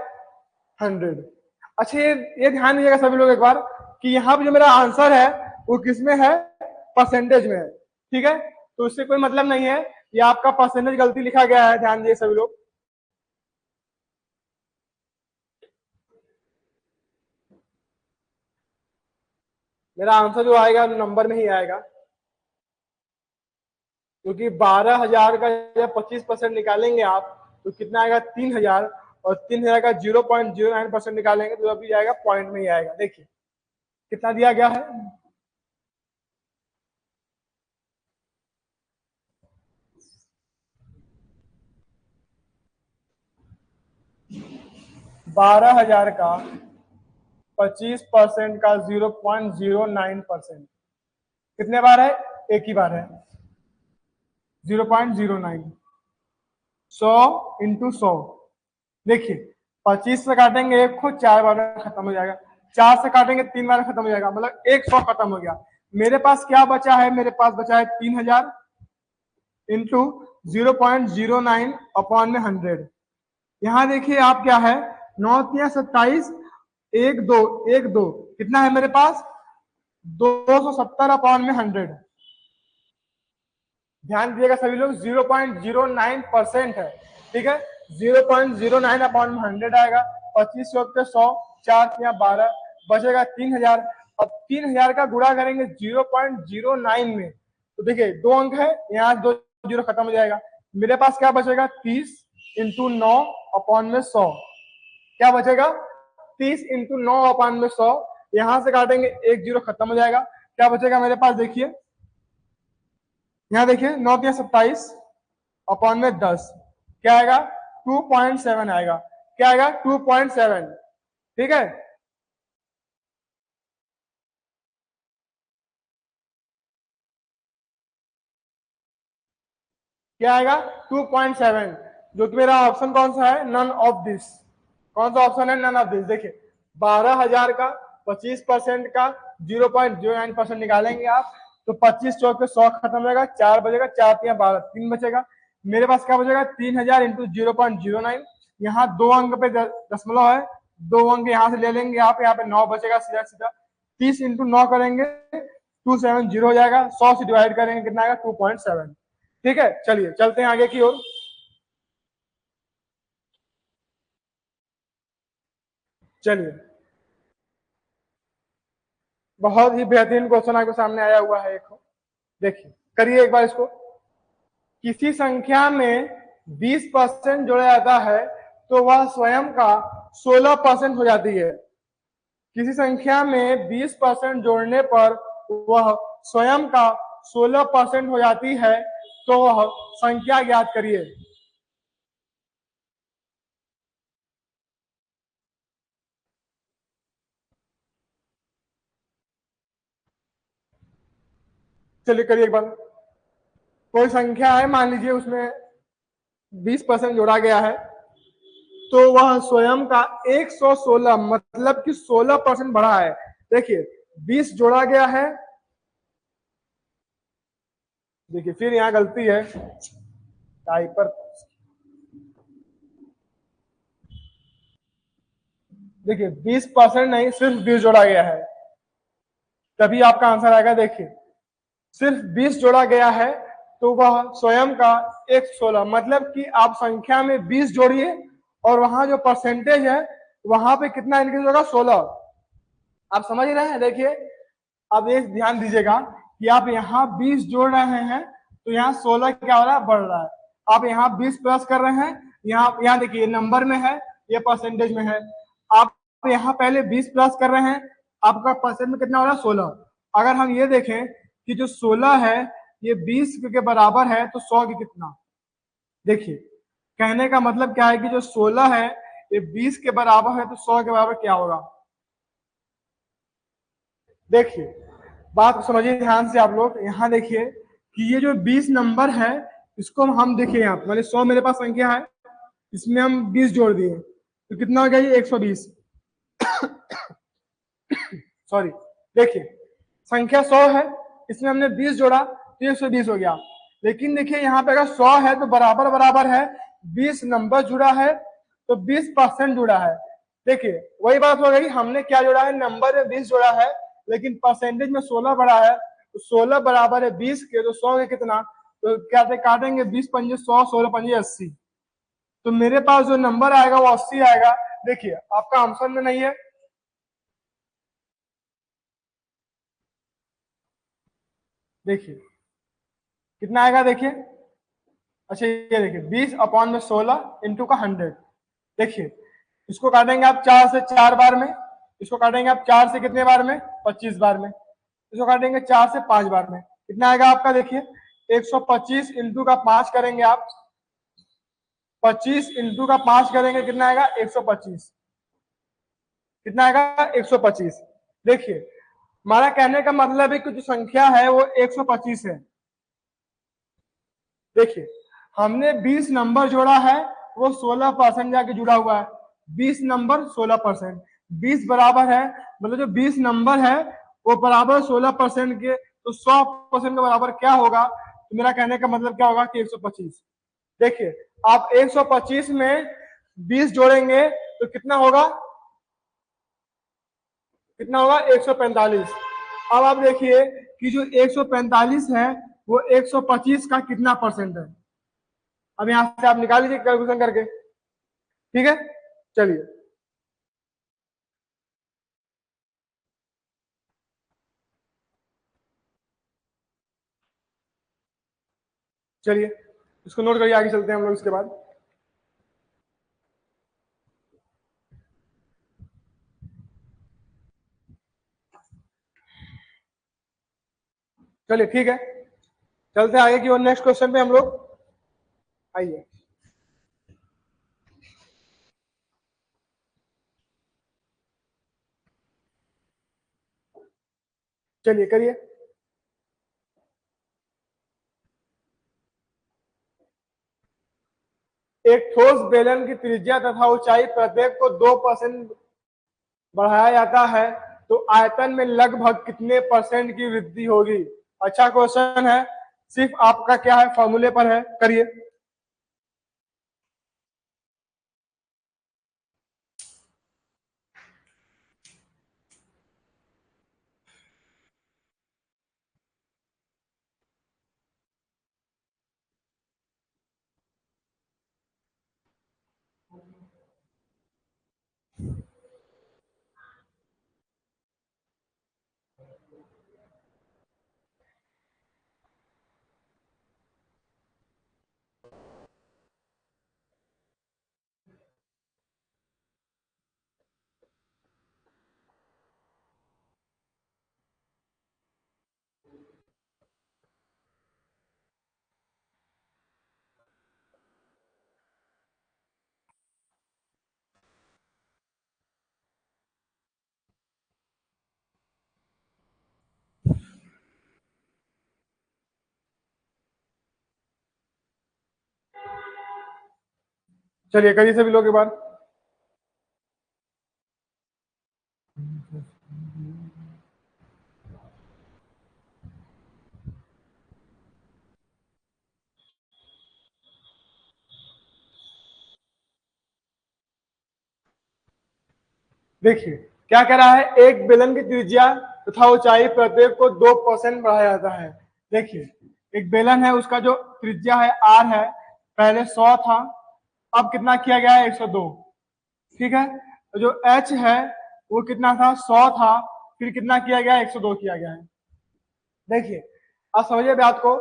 100। अच्छा ये ध्यान दीजिएगा सभी लोग एक बार कि यहाँ पे जो मेरा आंसर है वो किस में है, परसेंटेज में है, ठीक है। तो इससे कोई मतलब नहीं है, ये आपका परसेंटेज गलती लिखा गया है, ध्यान दीजिए सभी लोग। मेरा आंसर जो आएगा नंबर में ही आएगा, क्योंकि 12,000 का जब 25% निकालेंगे आप तो कितना आएगा, 3,000, और 3,000 का 0.09% निकालेंगे तो अभी जाएगा पॉइंट में ही आएगा। देखिए कितना दिया गया है, 12,000 का 25% का 0.09%, कितने बार है, एक ही बार है, 0.09। 100 इंटू 100, देखिए 25 से काटेंगे एक को 4 बार में खत्म हो जाएगा, 4 से काटेंगे 3 बार में खत्म हो जाएगा, मतलब 100 खत्म हो गया। मेरे पास क्या बचा है, मेरे पास बचा है 3,000 इंटू 0.09 अपॉन में 100। यहाँ देखिए आप क्या है, 9×3=27, 1 2 कितना है मेरे पास, 270 अपॉन में 100। ध्यान दीजिएगा सभी लोग, 0.09% है, ठीक है। 0.09 अपॉन 100 आएगा, 25 पे 100, 4 या 12, बचेगा 3,000। अब 3,000 का गुणा करेंगे 0.09 में, तो देखिए 2 अंक है, यहाँ 2 जीरो खत्म हो जाएगा। मेरे पास क्या बचेगा, 30 इंटू 9 अपॉन में 100। क्या बचेगा, 30 इंटू 9 अपॉन में 100। यहां से काटेंगे, एक जीरो खत्म हो जाएगा। क्या बचेगा मेरे पास, देखिए यहाँ देखिए, 9 के 27 अपॉन में 10, क्या आएगा 2.7 आएगा। क्या आएगा 2.7। ठीक है, क्या आएगा 2.7, जो कि मेरा ऑप्शन कौन सा है, नन ऑफ दिस। कौन सा ऑप्शन है, नन ऑफ दिस। देखिए 12,000 का 25% का 0.09% निकालेंगे आप, तो 25 चौक पे 100 खत्म हो जाएगा, 4 बचेगा, 4 3 12, 3 बचेगा। मेरे पास क्या बचेगा, 3,000 इंटू 0.09। यहाँ 2 अंक पे दशमलव है, 2 अंक यहाँ से ले लेंगे आप, यहाँ पे 9 बचेगा सीधा सीधा। 30 इंटू 9 करेंगे 270 हो जाएगा, 100 से डिवाइड करेंगे कितना आएगा 2.7। ठीक है, चलिए चलते हैं आगे की ओर। चलिए, बहुत ही बेहतरीन क्वेश्चन आपके सामने आया हुआ है एक। देखिए करिए एक बार इसको। किसी संख्या में 20% जोड़ा जाता है तो वह स्वयं का 16% हो जाती है। किसी संख्या में 20% जोड़ने पर वह स्वयं का 16% हो जाती है, तो वह संख्या ज्ञात करिए। चलिए करिए एक बार। कोई संख्या है, मान लीजिए उसमें 20% जोड़ा गया है, तो वह स्वयं का 116, मतलब कि 16% बढ़ा है। देखिए 20 जोड़ा गया है, देखिए फिर यहाँ गलती है, टाइपर। देखिए 20% नहीं, सिर्फ 20 जोड़ा गया है, तभी आपका आंसर आएगा। देखिए सिर्फ 20 जोड़ा गया है, तो वह स्वयं का 116, मतलब कि आप संख्या में 20 जोड़िए और वहां जो परसेंटेज है वहां पे कितना इंक्रीज होगा, 16। आप समझ रहे हैं। देखिए अब ये ध्यान दीजिएगा कि आप यहाँ 20 जोड़ रहे हैं, तो यहाँ 16 क्या हो रहा है, बढ़ रहा है। आप यहाँ 20 प्लस कर रहे हैं, यहाँ देखिए नंबर में है, ये परसेंटेज में है। आप यहाँ पहले 20 प्लस कर रहे हैं, आपका परसेंट में कितना हो रहा है, 16। अगर हम ये देखें कि जो 16 है ये 20 के बराबर है, तो 100 की कितना। देखिए कहने का मतलब क्या है कि जो 16 है ये 20 के बराबर है, तो 100 के बराबर क्या होगा। देखिए बात को समझिए ध्यान से आप लोग। यहाँ देखिए कि ये जो 20 नंबर है, इसको हम देखिए यहाँ पे, मतलब 100 मेरे पास संख्या है, इसमें हम 20 जोड़ दिए, तो कितना हो गया ये 120। सॉरी, देखिए संख्या 100 है, इसमें हमने 20 जोड़ा तो 120 हो गया। लेकिन देखिए यहाँ पे अगर 100 है तो बराबर बराबर है, 20 नंबर जुड़ा है तो 20% जुड़ा है। देखिए वही बात हो गई, हमने क्या जोड़ा है, नंबर में 20 जोड़ा है, लेकिन परसेंटेज में 16 बढ़ा है, तो 16 बराबर है 20 के, तो 100 के कितना, तो क्या काटेंगे 20 पंजे 100, 16 पंजे 80, तो मेरे पास जो नंबर आएगा वो 80 आएगा। देखिए आपका आंसर में नहीं है। देखिए कितना आएगा, देखिए अच्छा ये देखिए 20 अपॉन में 16 इंटू का 100। देखिए इसको काटेंगे आप 4 से 4 बार में, इसको काटेंगे आप 4 से कितने बार में, 25 बार में, इसको काटेंगे 4 से 5 बार में, कितना आएगा आपका, देखिए 125 इंटू का 5 करेंगे आप, 25 इंटू का 5 करेंगे कितना आएगा 125, कितना आएगा 125। देखिए हमारा कहने का मतलब है कि जो संख्या है वो 125 है। देखिए हमने 20 नंबर जोड़ा है, वो 16% जाके जुड़ा हुआ है, 20 नंबर 16%, 20 बराबर है, मतलब जो 20 नंबर है वो बराबर 16% के, तो 100% के बराबर क्या होगा, तो मेरा कहने का मतलब क्या होगा कि 125। देखिए आप 125 में 20 जोड़ेंगे तो कितना होगा, कितना होगा 145। अब आप देखिए कि जो 145 है वो 125 का कितना परसेंट है। अब यहां से आप निकाल लीजिए कैलकुलेशन करके। ठीक है, चलिए चलिए इसको नोट करिए, आगे चलते हैं हम लोग इसके बाद। चलिए ठीक है, चलते हैं आगे की ओर, नेक्स्ट क्वेश्चन पे हम लोग। आइए, चलिए करिए। एक ठोस बेलन की त्रिज्या तथा ऊंचाई प्रत्येक को 2% बढ़ाया जाता है, तो आयतन में लगभग कितने परसेंट की वृद्धि होगी? अच्छा क्वेश्चन है, सिर्फ आपका क्या है, फॉर्मूले पर है, करिए। चलिए करिए सभी लोग एक बार। देखिए क्या कह रहा है, एक बेलन की त्रिज्या तथा ऊंचाई प्रत्येक को 2% बढ़ाया जाता है। देखिए एक बेलन है, उसका जो त्रिज्या है आर है, पहले 100 था, अब कितना किया गया है, 102। ठीक है, तो जो एच है वो कितना था, 100 था, फिर कितना किया गया है, 102 किया गया है। देखिए आप समझिए बात को,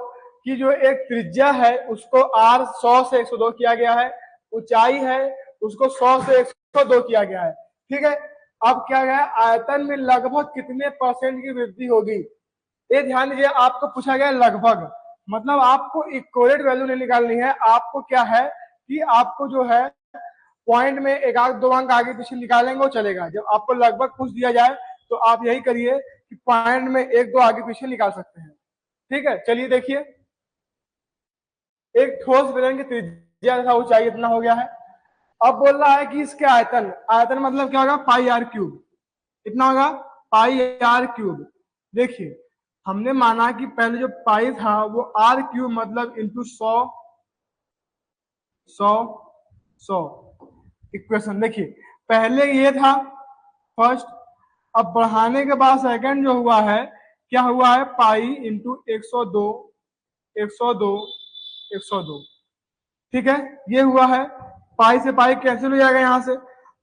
कि जो एक त्रिज्या है उसको आर 100 से 102 किया गया है, ऊंचाई है उसको 100 से 102 किया गया है। ठीक है, अब क्या गया, आयतन में लगभग कितने परसेंट की वृद्धि होगी? ये ध्यान दीजिए, आपको पूछा गया लगभग, मतलब आपको इक्वलेट वैल्यू नहीं निकालनी है, आपको क्या है कि आपको जो है पॉइंट में एक आध दो अंक आगे पीछे निकालेंगे वो चलेगा। जब आपको लगभग पूछ दिया जाए तो आप यही करिए कि पॉइंट में एक दो आगे पीछे निकाल सकते हैं। ठीक है, चलिए देखिए, एक ठोस बेलन की त्रिज्या तथा ऊंचाई इतना हो गया है। अब बोल रहा है कि इसके आयतन, आयतन मतलब क्या होगा, पाई आर क्यूब। कितना होगा, पाई आर क्यूब। देखिए हमने माना कि पहले जो पाई था वो आर क्यूब मतलब इंटू 100 100 100 इक्वेशन। देखिए पहले ये था फर्स्ट, अब बढ़ाने के बाद सेकंड जो हुआ है, क्या हुआ है, पाई इंटू 102 102 102। ठीक है, ये हुआ है, पाई से पाई कैंसिल हो जाएगा यहाँ से।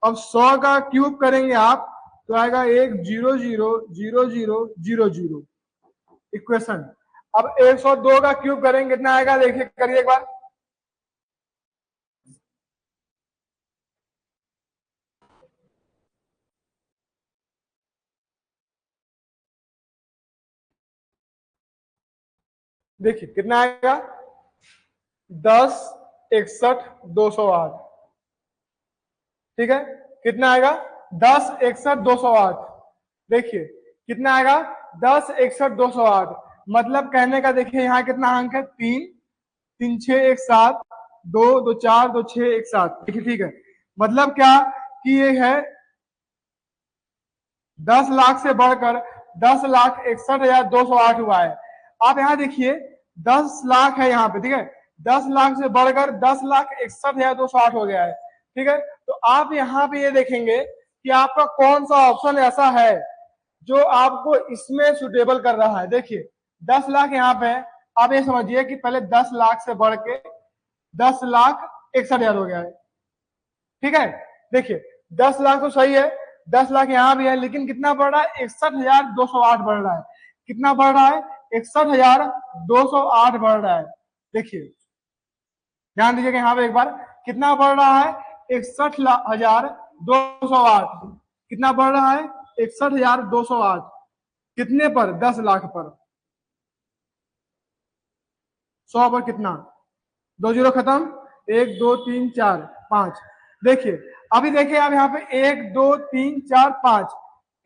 अब 100 का क्यूब करेंगे आप तो आएगा 1 0 0 0 0 0 इक्वेशन। अब 102 का क्यूब करेंगे कितना आएगा, देखिए करिए एक बार। देखिए कितना आएगा, 10 61 208। ठीक है, कितना आएगा, 10 61 208। देखिए कितना आएगा, 10 61 208। मतलब कहने का देखिए यहाँ कितना अंक है, 3 3 6 1 7, 2 2 4 2 6 1 7। देखिए ठीक है, मतलब क्या कि ये है 10 लाख से बढ़कर 10,61,208 हुआ है। आप यहाँ देखिए 10 लाख है यहाँ पे, ठीक है, 10 लाख से बढ़कर 10,61,208 हो गया है। ठीक है, तो आप यहाँ पे ये देखेंगे कि आपका कौन सा ऑप्शन ऐसा है जो आपको इसमें सुटेबल कर रहा है। देखिए 10 लाख यहाँ पे है, आप ये समझिए कि पहले 10 लाख से बढ़ के 10,61,000 हो गया है। ठीक है, देखिए 10 लाख तो सही है, 10 लाख यहाँ भी है, लेकिन कितना बढ़ रहा है, 61,208 बढ़ रहा है। कितना बढ़ रहा है, 61,208 बढ़ रहा है। देखिए ध्यान दीजिएगा यहाँ पे एक बार, कितना बढ़ रहा है 61,208। कितना बढ़ रहा है 61,208। कितने पर 10 लाख पर, 100 पर कितना, 2 जीरो खत्म, 1 2 3 4 5। देखिए अभी देखिए आप यहाँ पे 1 2 3 4 5,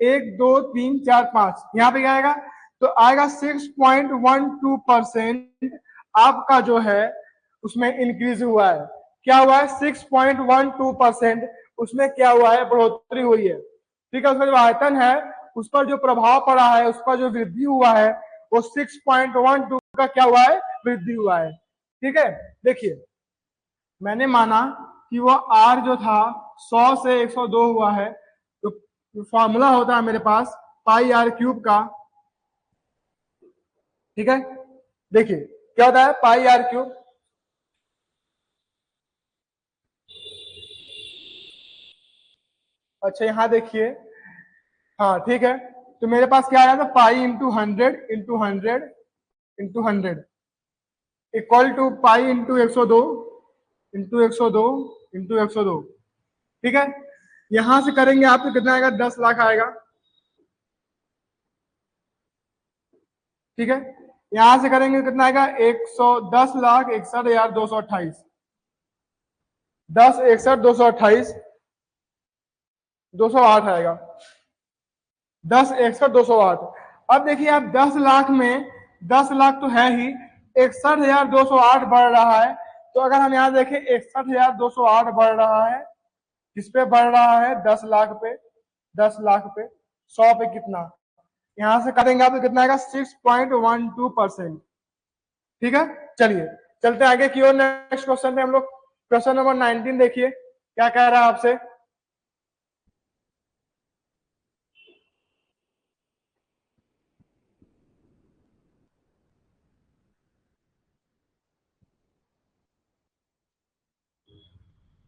1 2 3 4 5, यहाँ पे क्या आएगा, तो आएगा 6.12% आपका जो है उसमें इंक्रीज हुआ है। क्या हुआ है 6.12%, उसमें क्या हुआ है, बढ़ोतरी हुई है। ठीक है, उसका जो आयतन है उस पर जो प्रभाव पड़ा है, उस पर जो वृद्धि हुआ है वो 6.12 का क्या हुआ है, वृद्धि हुआ है। ठीक है, देखिए मैंने माना कि वो आर जो था 100 से 102 हुआ है, तो फॉर्मूला होता है मेरे पास पाई आर क्यूब का। ठीक है, देखिए क्या होता है पाई आर क्यूब, अच्छा यहाँ देखिए, हाँ ठीक है, तो मेरे पास क्या आया था pi into 100 equal to pi into 102 into 102 into 102। ठीक है, यहां से करेंगे आपको कितना आएगा, 10 लाख आएगा। ठीक है, यहां से करेंगे कितना आएगा, 110,61,228, 10,61,228, 208 आएगा, 10,61,208। अब देखिए आप 10 लाख में 10 लाख तो है ही, 61,208 बढ़ रहा है। तो अगर हम यहाँ देखें 61,208 बढ़ रहा है, किस पे बढ़ रहा है, 10 लाख पे, 10 लाख पे, 100 पे कितना, यहां से करेंगे आप तो कितना आएगा 6.12%। ठीक है, चलिए चलते आगे की ओर, नेक्स्ट क्वेश्चन पे हम लोग। क्वेश्चन नंबर 19 देखिए क्या कह रहा है आपसे।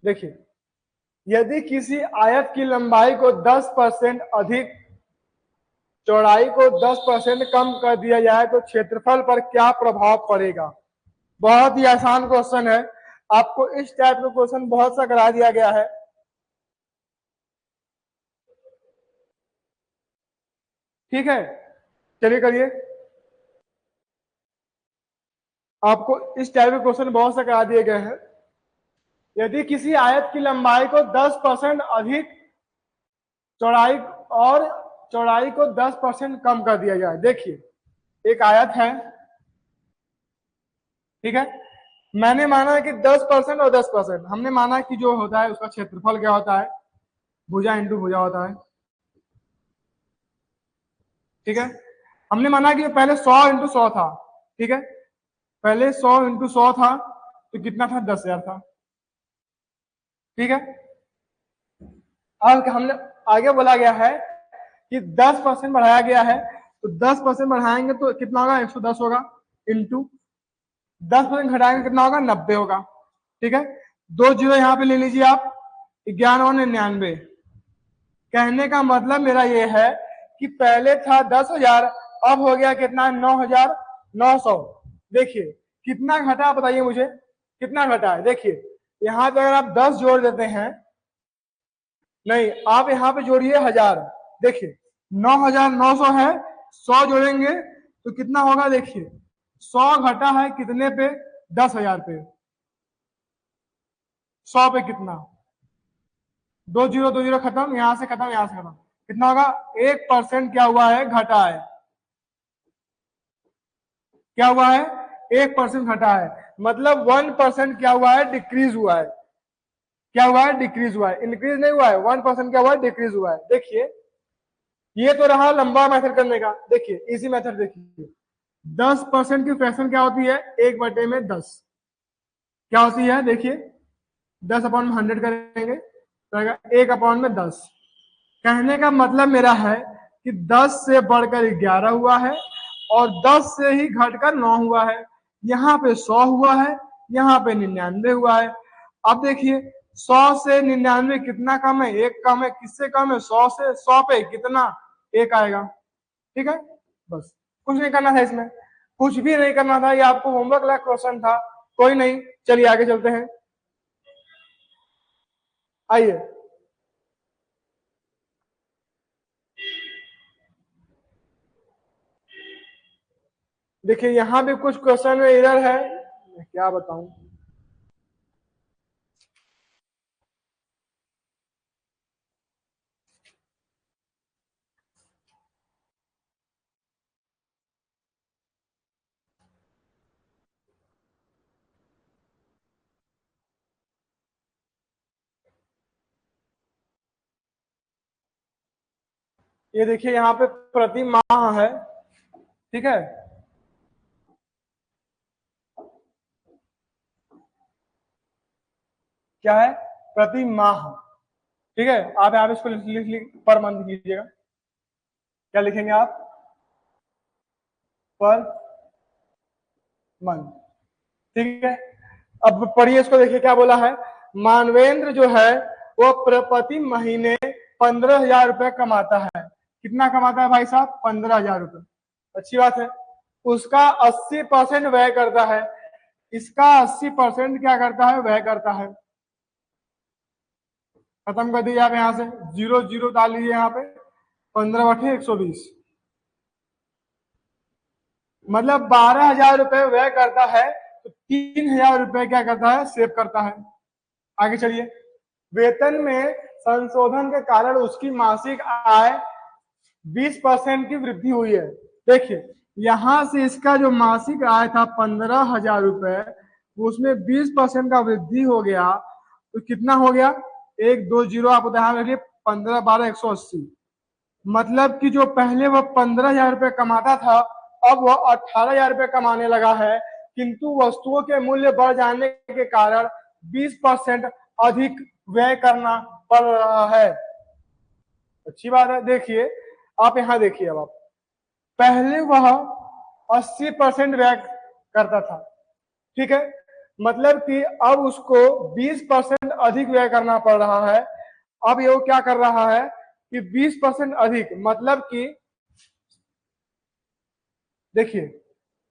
देखिए यदि किसी आयत की लंबाई को 10% अधिक, चौड़ाई को 10% कम कर दिया जाए तो क्षेत्रफल पर क्या प्रभाव पड़ेगा। बहुत ही आसान क्वेश्चन है, आपको इस टाइप का क्वेश्चन बहुत सा करा दिया गया है। ठीक है, चलिए करिए, आपको इस टाइप के क्वेश्चन बहुत से करा दिए गए हैं। यदि किसी आयत की लंबाई को 10% अधिक, चौड़ाई और चौड़ाई को 10% कम कर दिया जाए। देखिए एक आयत है, ठीक है, मैंने माना कि 10% और 10%, हमने माना कि जो होता है उसका क्षेत्रफल क्या होता है, भुजा इंटू भुजा होता है। ठीक है, हमने माना कि पहले 100 इंटू 100 था। ठीक है, पहले 100 इंटू 100 था तो कितना था, 10,000 था। ठीक है, अब हमने आगे बोला गया है कि 10% बढ़ाया गया है, तो 10% बढ़ाएंगे तो कितना होगा, 110 होगा, इंटू 10% घटाएंगे कितना होगा, 90 होगा। ठीक है, 2 जीरो यहाँ पे ले लीजिए आप, 91,99। कहने का मतलब मेरा ये है कि पहले था 10,000, अब हो गया कितना, 9,900। देखिए कितना घटा बताइए मुझे, कितना घटा है। देखिए यहाँ पे अगर आप 10 जोड़ देते हैं, नहीं आप यहाँ पे जोड़िए 1000। देखिए 9,900 है, 100 जोड़ेंगे तो कितना होगा, देखिए 100 घटा है कितने पे, 10,000 पे, 100 पे कितना, 2 जीरो 2 जीरो खत्म, यहां से खत्म, यहां से खत्म, कितना होगा, 1% क्या हुआ है, घटा है। क्या हुआ है, 1% घटा है, मतलब 1% क्या हुआ है, डिक्रीज हुआ है। क्या हुआ है, डिक्रीज हुआ है, इंक्रीज नहीं हुआ है। 1% क्या हुआ है, डिक्रीज हुआ है। देखिए ये तो रहा लंबा मेथड करने का। देखिए इजी मेथड देखिए, 10% की फ्रैक्शन क्या होती है, 1/10 क्या होती है, देखिए 10/100 करेंगे तो 1/10। कहने का मतलब मेरा है कि 10 से बढ़कर 11 हुआ है और 10 से ही घटकर 9 हुआ है। यहाँ पे 100 हुआ है, यहाँ पे 99 हुआ है। अब देखिए 100 से 99 कितना कम है, एक कम है। किससे कम है, 100 से। 100 पे कितना, एक आएगा। ठीक है, बस कुछ नहीं करना है इसमें। कुछ भी नहीं करना था, ये आपको होमवर्क लायक क्वेश्चन था। कोई नहीं, चलिए आगे चलते हैं। आइए, देखिए यहाँ भी कुछ क्वेश्चन में एरर है, मैं क्या बताऊं। ये देखिए यहाँ पे प्रति माह है, ठीक है। क्या है? प्रति माह, ठीक है। आप यहाँ पे इसको लिख लिख पर मंथ लीजिएगा। क्या लिखेंगे आप? पर मंथ, ठीक है। अब पढ़िए इसको, देखिए क्या बोला है। मानवेंद्र जो है वो प्रति महीने 15,000 रुपए कमाता है। कितना कमाता है भाई साहब? 15,000 रुपए। अच्छी बात है। उसका 80% व्यय करता है। इसका 80% क्या करता है? व्यय करता है। खत्म कर दीजिए आप यहाँ से, जीरो जीरो डाल लीजिए यहाँ पे। 15/120, मतलब 12,000 रुपए व्यय करता है, तो 3,000 रुपए क्या करता है? सेव करता है। आगे चलिए। वेतन में संशोधन के कारण उसकी मासिक आय 20% की वृद्धि हुई है। देखिए यहां से इसका जो मासिक आय था 15,000 रुपए, उसमें 20% का वृद्धि हो गया, तो कितना हो गया? 1 2 0 आप ध्यान रखिए, 15 12 180। मतलब कि जो पहले वह 15,000 रुपए कमाता था, अब वह 18,000 रुपए कमाने लगा है, किंतु वस्तुओं के मूल्य बढ़ जाने के कारण 20% अधिक व्यय करना पड़ रहा है। अच्छी बात है। देखिए आप यहाँ देखिए, अब आप पहले वह 80% व्यय करता था, ठीक है। मतलब कि अब उसको 20% अधिक व्यय करना पड़ रहा है। अब ये क्या कर रहा है कि 20% अधिक, मतलब कि देखिए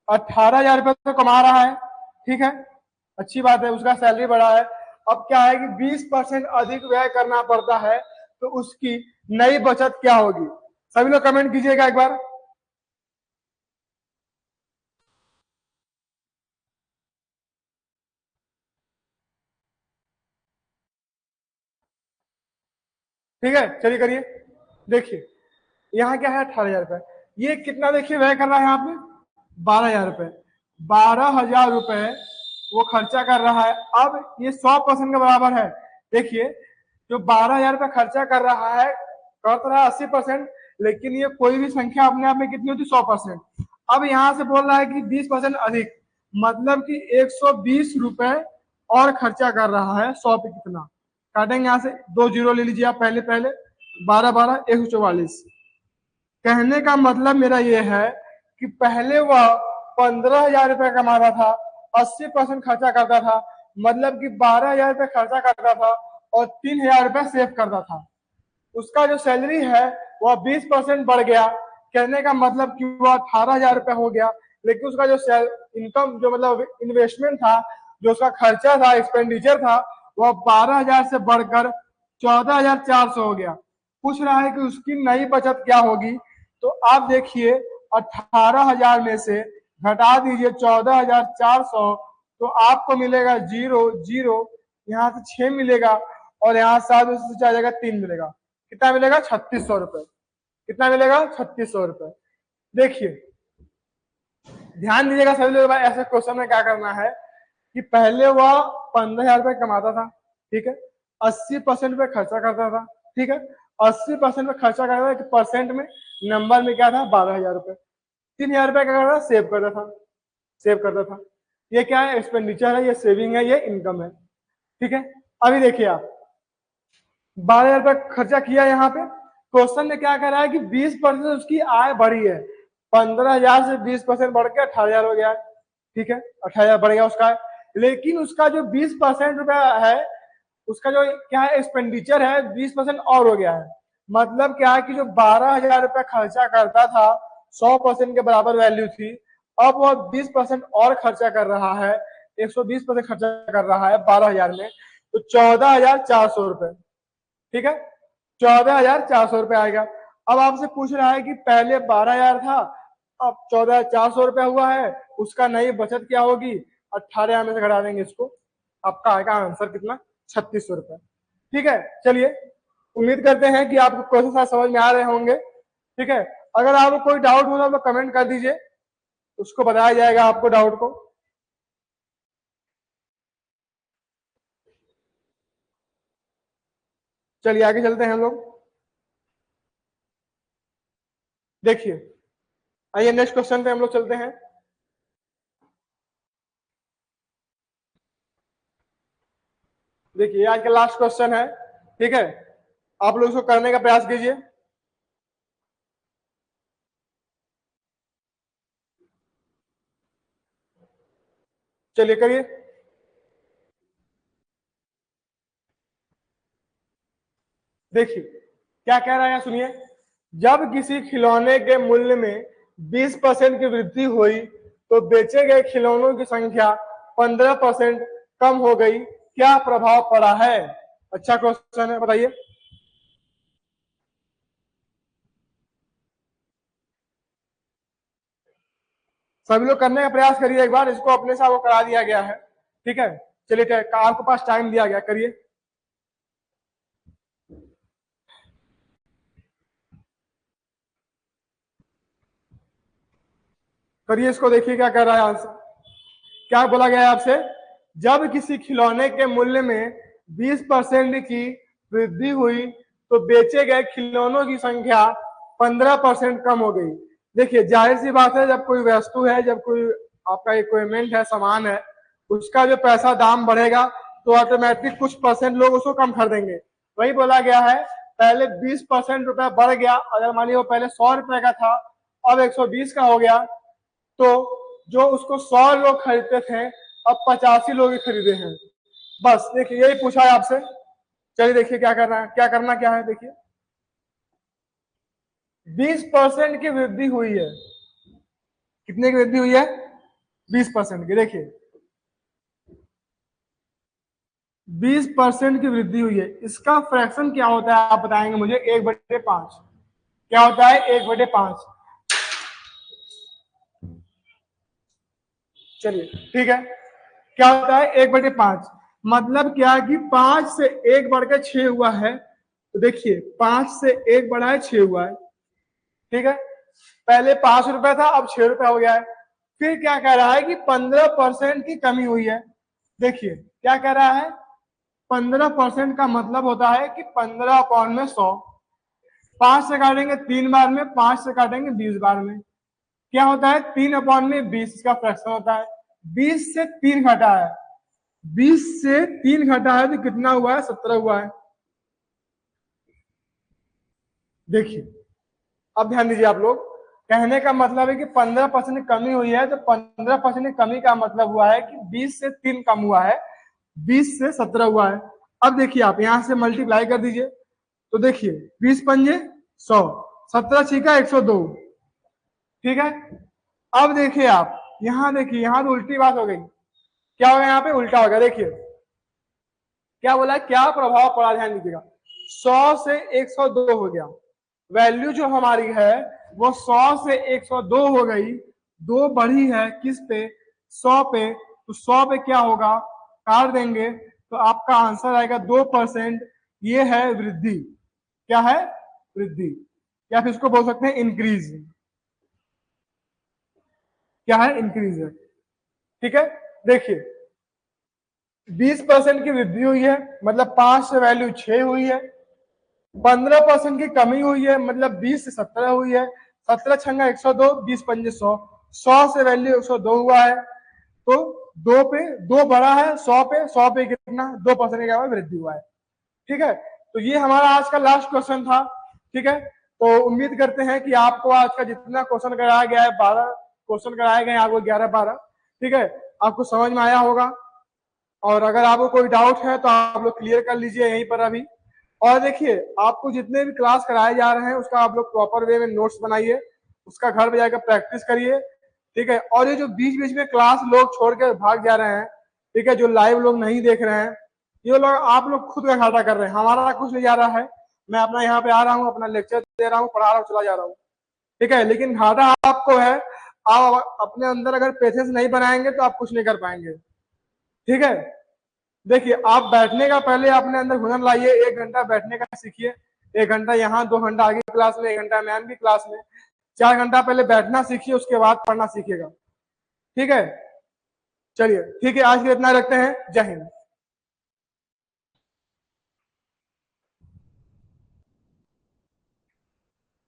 18,000 रुपए तो कमा रहा है, ठीक है, अच्छी बात है, उसका सैलरी बढ़ा है। अब क्या है कि 20% अधिक व्यय करना पड़ता है, तो उसकी नई बचत क्या होगी? सभी लोग कमेंट कीजिएगा एक बार। ठीक है, चलिए करिए। देखिए यहाँ क्या है? 18,000 रुपए। ये कितना देखिए व्यय कर रहा है यहाँ पे? 12,000 रुपए। 12,000 रुपए वो खर्चा कर रहा है। अब ये 100% के बराबर है। देखिए जो 12,000 रुपए खर्चा कर रहा है, कर रहा है 80%, लेकिन ये कोई भी संख्या अपने आप में कितनी होती? 100%। अब यहाँ से बोल रहा है कि 20% अधिक, मतलब कि 120 रुपए और खर्चा कर रहा है 100 पे। कितना काटेंगे? यहाँ से 2 0 ले लीजिए आप, पहले पहले 12 12 144। कहने का मतलब मेरा ये है कि पहले वह 15,000 रुपए कमाता था, 80% खर्चा करता था, मतलब कि 12,000 रुपए खर्चा करता था और 3,000 रुपए सेव करता था। उसका जो सैलरी है वह 20% बढ़ गया। कहने का मतलब कि वह 18,000 रुपए हो गया, लेकिन उसका जो इनकम, जो मतलब इन्वेस्टमेंट था, जो उसका खर्चा था, एक्सपेंडिचर था, वह 12,000 से बढ़कर 14,400 हो गया। पूछ रहा है कि उसकी नई बचत क्या होगी। तो आप देखिए 18,000 में से घटा दीजिए 14,400, तो आपको मिलेगा 0 0, यहाँ से 6 मिलेगा और यहाँ 7 से आ जाएगा 3 मिलेगा। कितना मिलेगा? 3,600 रुपए। कितना मिलेगा? 3,600 रुपए। देखिए ध्यान दीजिएगा सभी लोग, भाई ऐसे क्वेश्चन में क्या करना है कि पहले वह 15,000 रुपए कमाता था, ठीक है, 80% पे खर्चा करता था, ठीक है, 80% पे खर्चा करता था, परसेंट में, नंबर में क्या था? 12,000 रुपए। 3,000 रुपए क्या करता था? सेव करता था, सेव करता था। ये क्या है? एक्सपेंडिचर है, ये सेविंग है, ये इनकम है, ठीक है। अभी देखिए आप 12,000 रुपए खर्चा किया। यहाँ पे क्वेश्चन में क्या कह रहा है कि 20% उसकी आय बढ़ी है। 15,000 से 20% बढ़ के 18,000 हो गया है, ठीक है, 18,000 बढ़ गया उसका। लेकिन उसका जो 20% रुपया है, उसका जो क्या है? एक्सपेंडिचर है, 20% और हो गया है। मतलब क्या है कि जो 12,000 रुपया खर्चा करता था, 100% के बराबर वैल्यू थी, अब वह 20% और खर्चा कर रहा है, 120% खर्चा कर रहा है 12,000 में, तो 14,400 रुपए। ठीक है, 14,400 रुपए आएगा। अब आपसे पूछ रहा है कि पहले 12,000 था, अब 14,400 रुपया हुआ है, उसका नई बचत क्या होगी? 18,000 में से घटा देंगे इसको, आपका आएगा आंसर कितना? 3,600 रुपए। ठीक है, चलिए उम्मीद करते हैं कि आपको क्वेश्चन समझ में आ रहे होंगे। ठीक है, अगर आपको कोई डाउट हो तो कमेंट कर दीजिए, उसको बताया जाएगा आपको डाउट को। चलिए आगे चलते हैं हम लोग। देखिए, आइए नेक्स्ट क्वेश्चन पे हम लोग चलते हैं। देखिए आज का लास्ट क्वेश्चन है। ठीक है, आप लोग इसको करने का प्रयास कीजिए। चलिए करिए। देखिए क्या कह रहा है, सुनिए। जब किसी खिलौने के मूल्य में 20% की वृद्धि हुई तो बेचे गए खिलौनों की संख्या 15% कम हो गई, क्या प्रभाव पड़ा है? अच्छा क्वेश्चन है, बताइए। सभी लोग करने का प्रयास करिए एक बार, इसको अपने से आपको करा दिया गया है। ठीक है, चलिए आपके पास टाइम दिया गया, करिए। करिए इसको, देखिए क्या कर रहा है आंसर। क्या बोला गया है आपसे? जब किसी खिलौने के मूल्य में 20% की वृद्धि हुई तो बेचे गए खिलौनों की संख्या 15% कम हो गई। देखिए जाहिर सी बात है, जब कोई वस्तु है, जब कोई आपका इक्विपमेंट है, सामान है, उसका जो पैसा दाम बढ़ेगा तो ऑटोमेटिक कुछ परसेंट लोग उसको कम खरीदेंगे। वही बोला गया है, पहले 20% रुपया बढ़ गया, अगर मान लीजिए वो पहले 100 रुपए का था, अब 120 का हो गया, तो जो उसको 100 लोग खरीदते थे अब 85 लोग ही खरीदे हैं। बस देखिए यही पूछा है आपसे। चलिए देखिए क्या करना है, क्या करना क्या है। देखिए 20% की वृद्धि हुई है। कितने की वृद्धि हुई है? 20% की। देखिए 20% की वृद्धि हुई है, इसका फ्रैक्शन क्या होता है आप बताएंगे मुझे? 1/5। क्या होता है? 1/5। चलिए ठीक है, क्या होता है? 1/5 मतलब क्या कि 5 से 1 बढ़ के 6 हुआ है, तो देखिए 5 से 1 बढ़ा है, 6 हुआ है। ठीक है, पहले 5 रुपए था, अब 6 रुपए हो गया है। फिर क्या कह रहा है कि 15% की कमी हुई है। देखिए क्या कह रहा है, 15% का मतलब होता है कि 15/100। 5 से काटेंगे 3 बार में, 5 से काटेंगे 20 बार में, क्या होता है? 3/20 का फ्रैक्शन होता है। 20 से 3 घटा है, 20 से 3 घटा है तो कितना हुआ है? 17 हुआ है। देखिए अब ध्यान दीजिए आप लोग, कहने का मतलब है कि 15% कमी हुई है, तो 15% कमी का मतलब हुआ है कि 20 से 3 कम हुआ है, 20 से 17 हुआ है। अब देखिए आप यहां से मल्टीप्लाई कर दीजिए, तो देखिए 20×5 = 100, 17 छिका 102। ठीक है, अब देखिए आप यहां, देखिए यहां तो उल्टी बात हो गई। क्या होगा? यहाँ पे उल्टा होगा। देखिए क्या बोला, क्या प्रभाव पड़ा, ध्यान दीजिएगा। 100 से 102 हो गया, वैल्यू जो हमारी है वो 100 से 102 हो गई, दो बढ़ी है किस पे? 100 पे। तो 100 पे क्या होगा? काट देंगे तो आपका आंसर आएगा 2%। ये है वृद्धि। क्या है? वृद्धि, या फिर इसको बोल सकते हैं इंक्रीज। क्या है? इंक्रीज है। ठीक है, देखिए 20% की वृद्धि हुई है, मतलब 5 से वैल्यू 6 हुई है। 15% की कमी हुई है, मतलब 20 से 17 हुई है। 17 छंगा 102, 20×5 100, 100 से वैल्यू 102 हुआ है, तो 2 पे 2 बढ़ा है, 100 पे, 100 पे कितना? 2% का वृद्धि हुआ है। ठीक है, तो ये हमारा आज का लास्ट क्वेश्चन था। ठीक है, तो उम्मीद करते हैं कि आपको आज का जितना क्वेश्चन कराया गया है, 12 क्वेश्चन कराए गए हैं आपको, 11-12। ठीक है, आपको समझ में आया होगा, और अगर आपको कोई डाउट है तो आप लोग क्लियर कर लीजिए यहीं पर अभी। और देखिए आपको जितने भी क्लास कराए जा रहे हैं उसका आप लोग प्रॉपर वे में नोट्स बनाइए, उसका घर पे जाकर प्रैक्टिस करिए, ठीक है। और ये जो बीच बीच में क्लास लोग छोड़ के भाग जा रहे हैं, ठीक है, जो लाइव लोग नहीं देख रहे हैं, ये लोग, आप लोग खुद का घाटा कर रहे हैं, हमारा कुछ नहीं जा रहा है। मैं अपना यहाँ पे आ रहा हूँ, अपना लेक्चर दे रहा हूँ, पढ़ा रहा हूँ, चला जा रहा हूँ, ठीक है। लेकिन घाटा आपको है, आप अपने अंदर अगर पेशेंस नहीं बनाएंगे तो आप कुछ नहीं कर पाएंगे, ठीक है। देखिए, आप बैठने का पहले अपने अंदर हुनर लाइए, 1 घंटा बैठने का सीखिए, 1 घंटा यहाँ, 2 घंटा आगे क्लास में, 1 घंटा मैम की क्लास में, 4 घंटा पहले बैठना सीखिए, उसके बाद पढ़ना सीखिएगा, ठीक है। चलिए ठीक है, आज के लिए इतना रखते हैं। जय हिंद।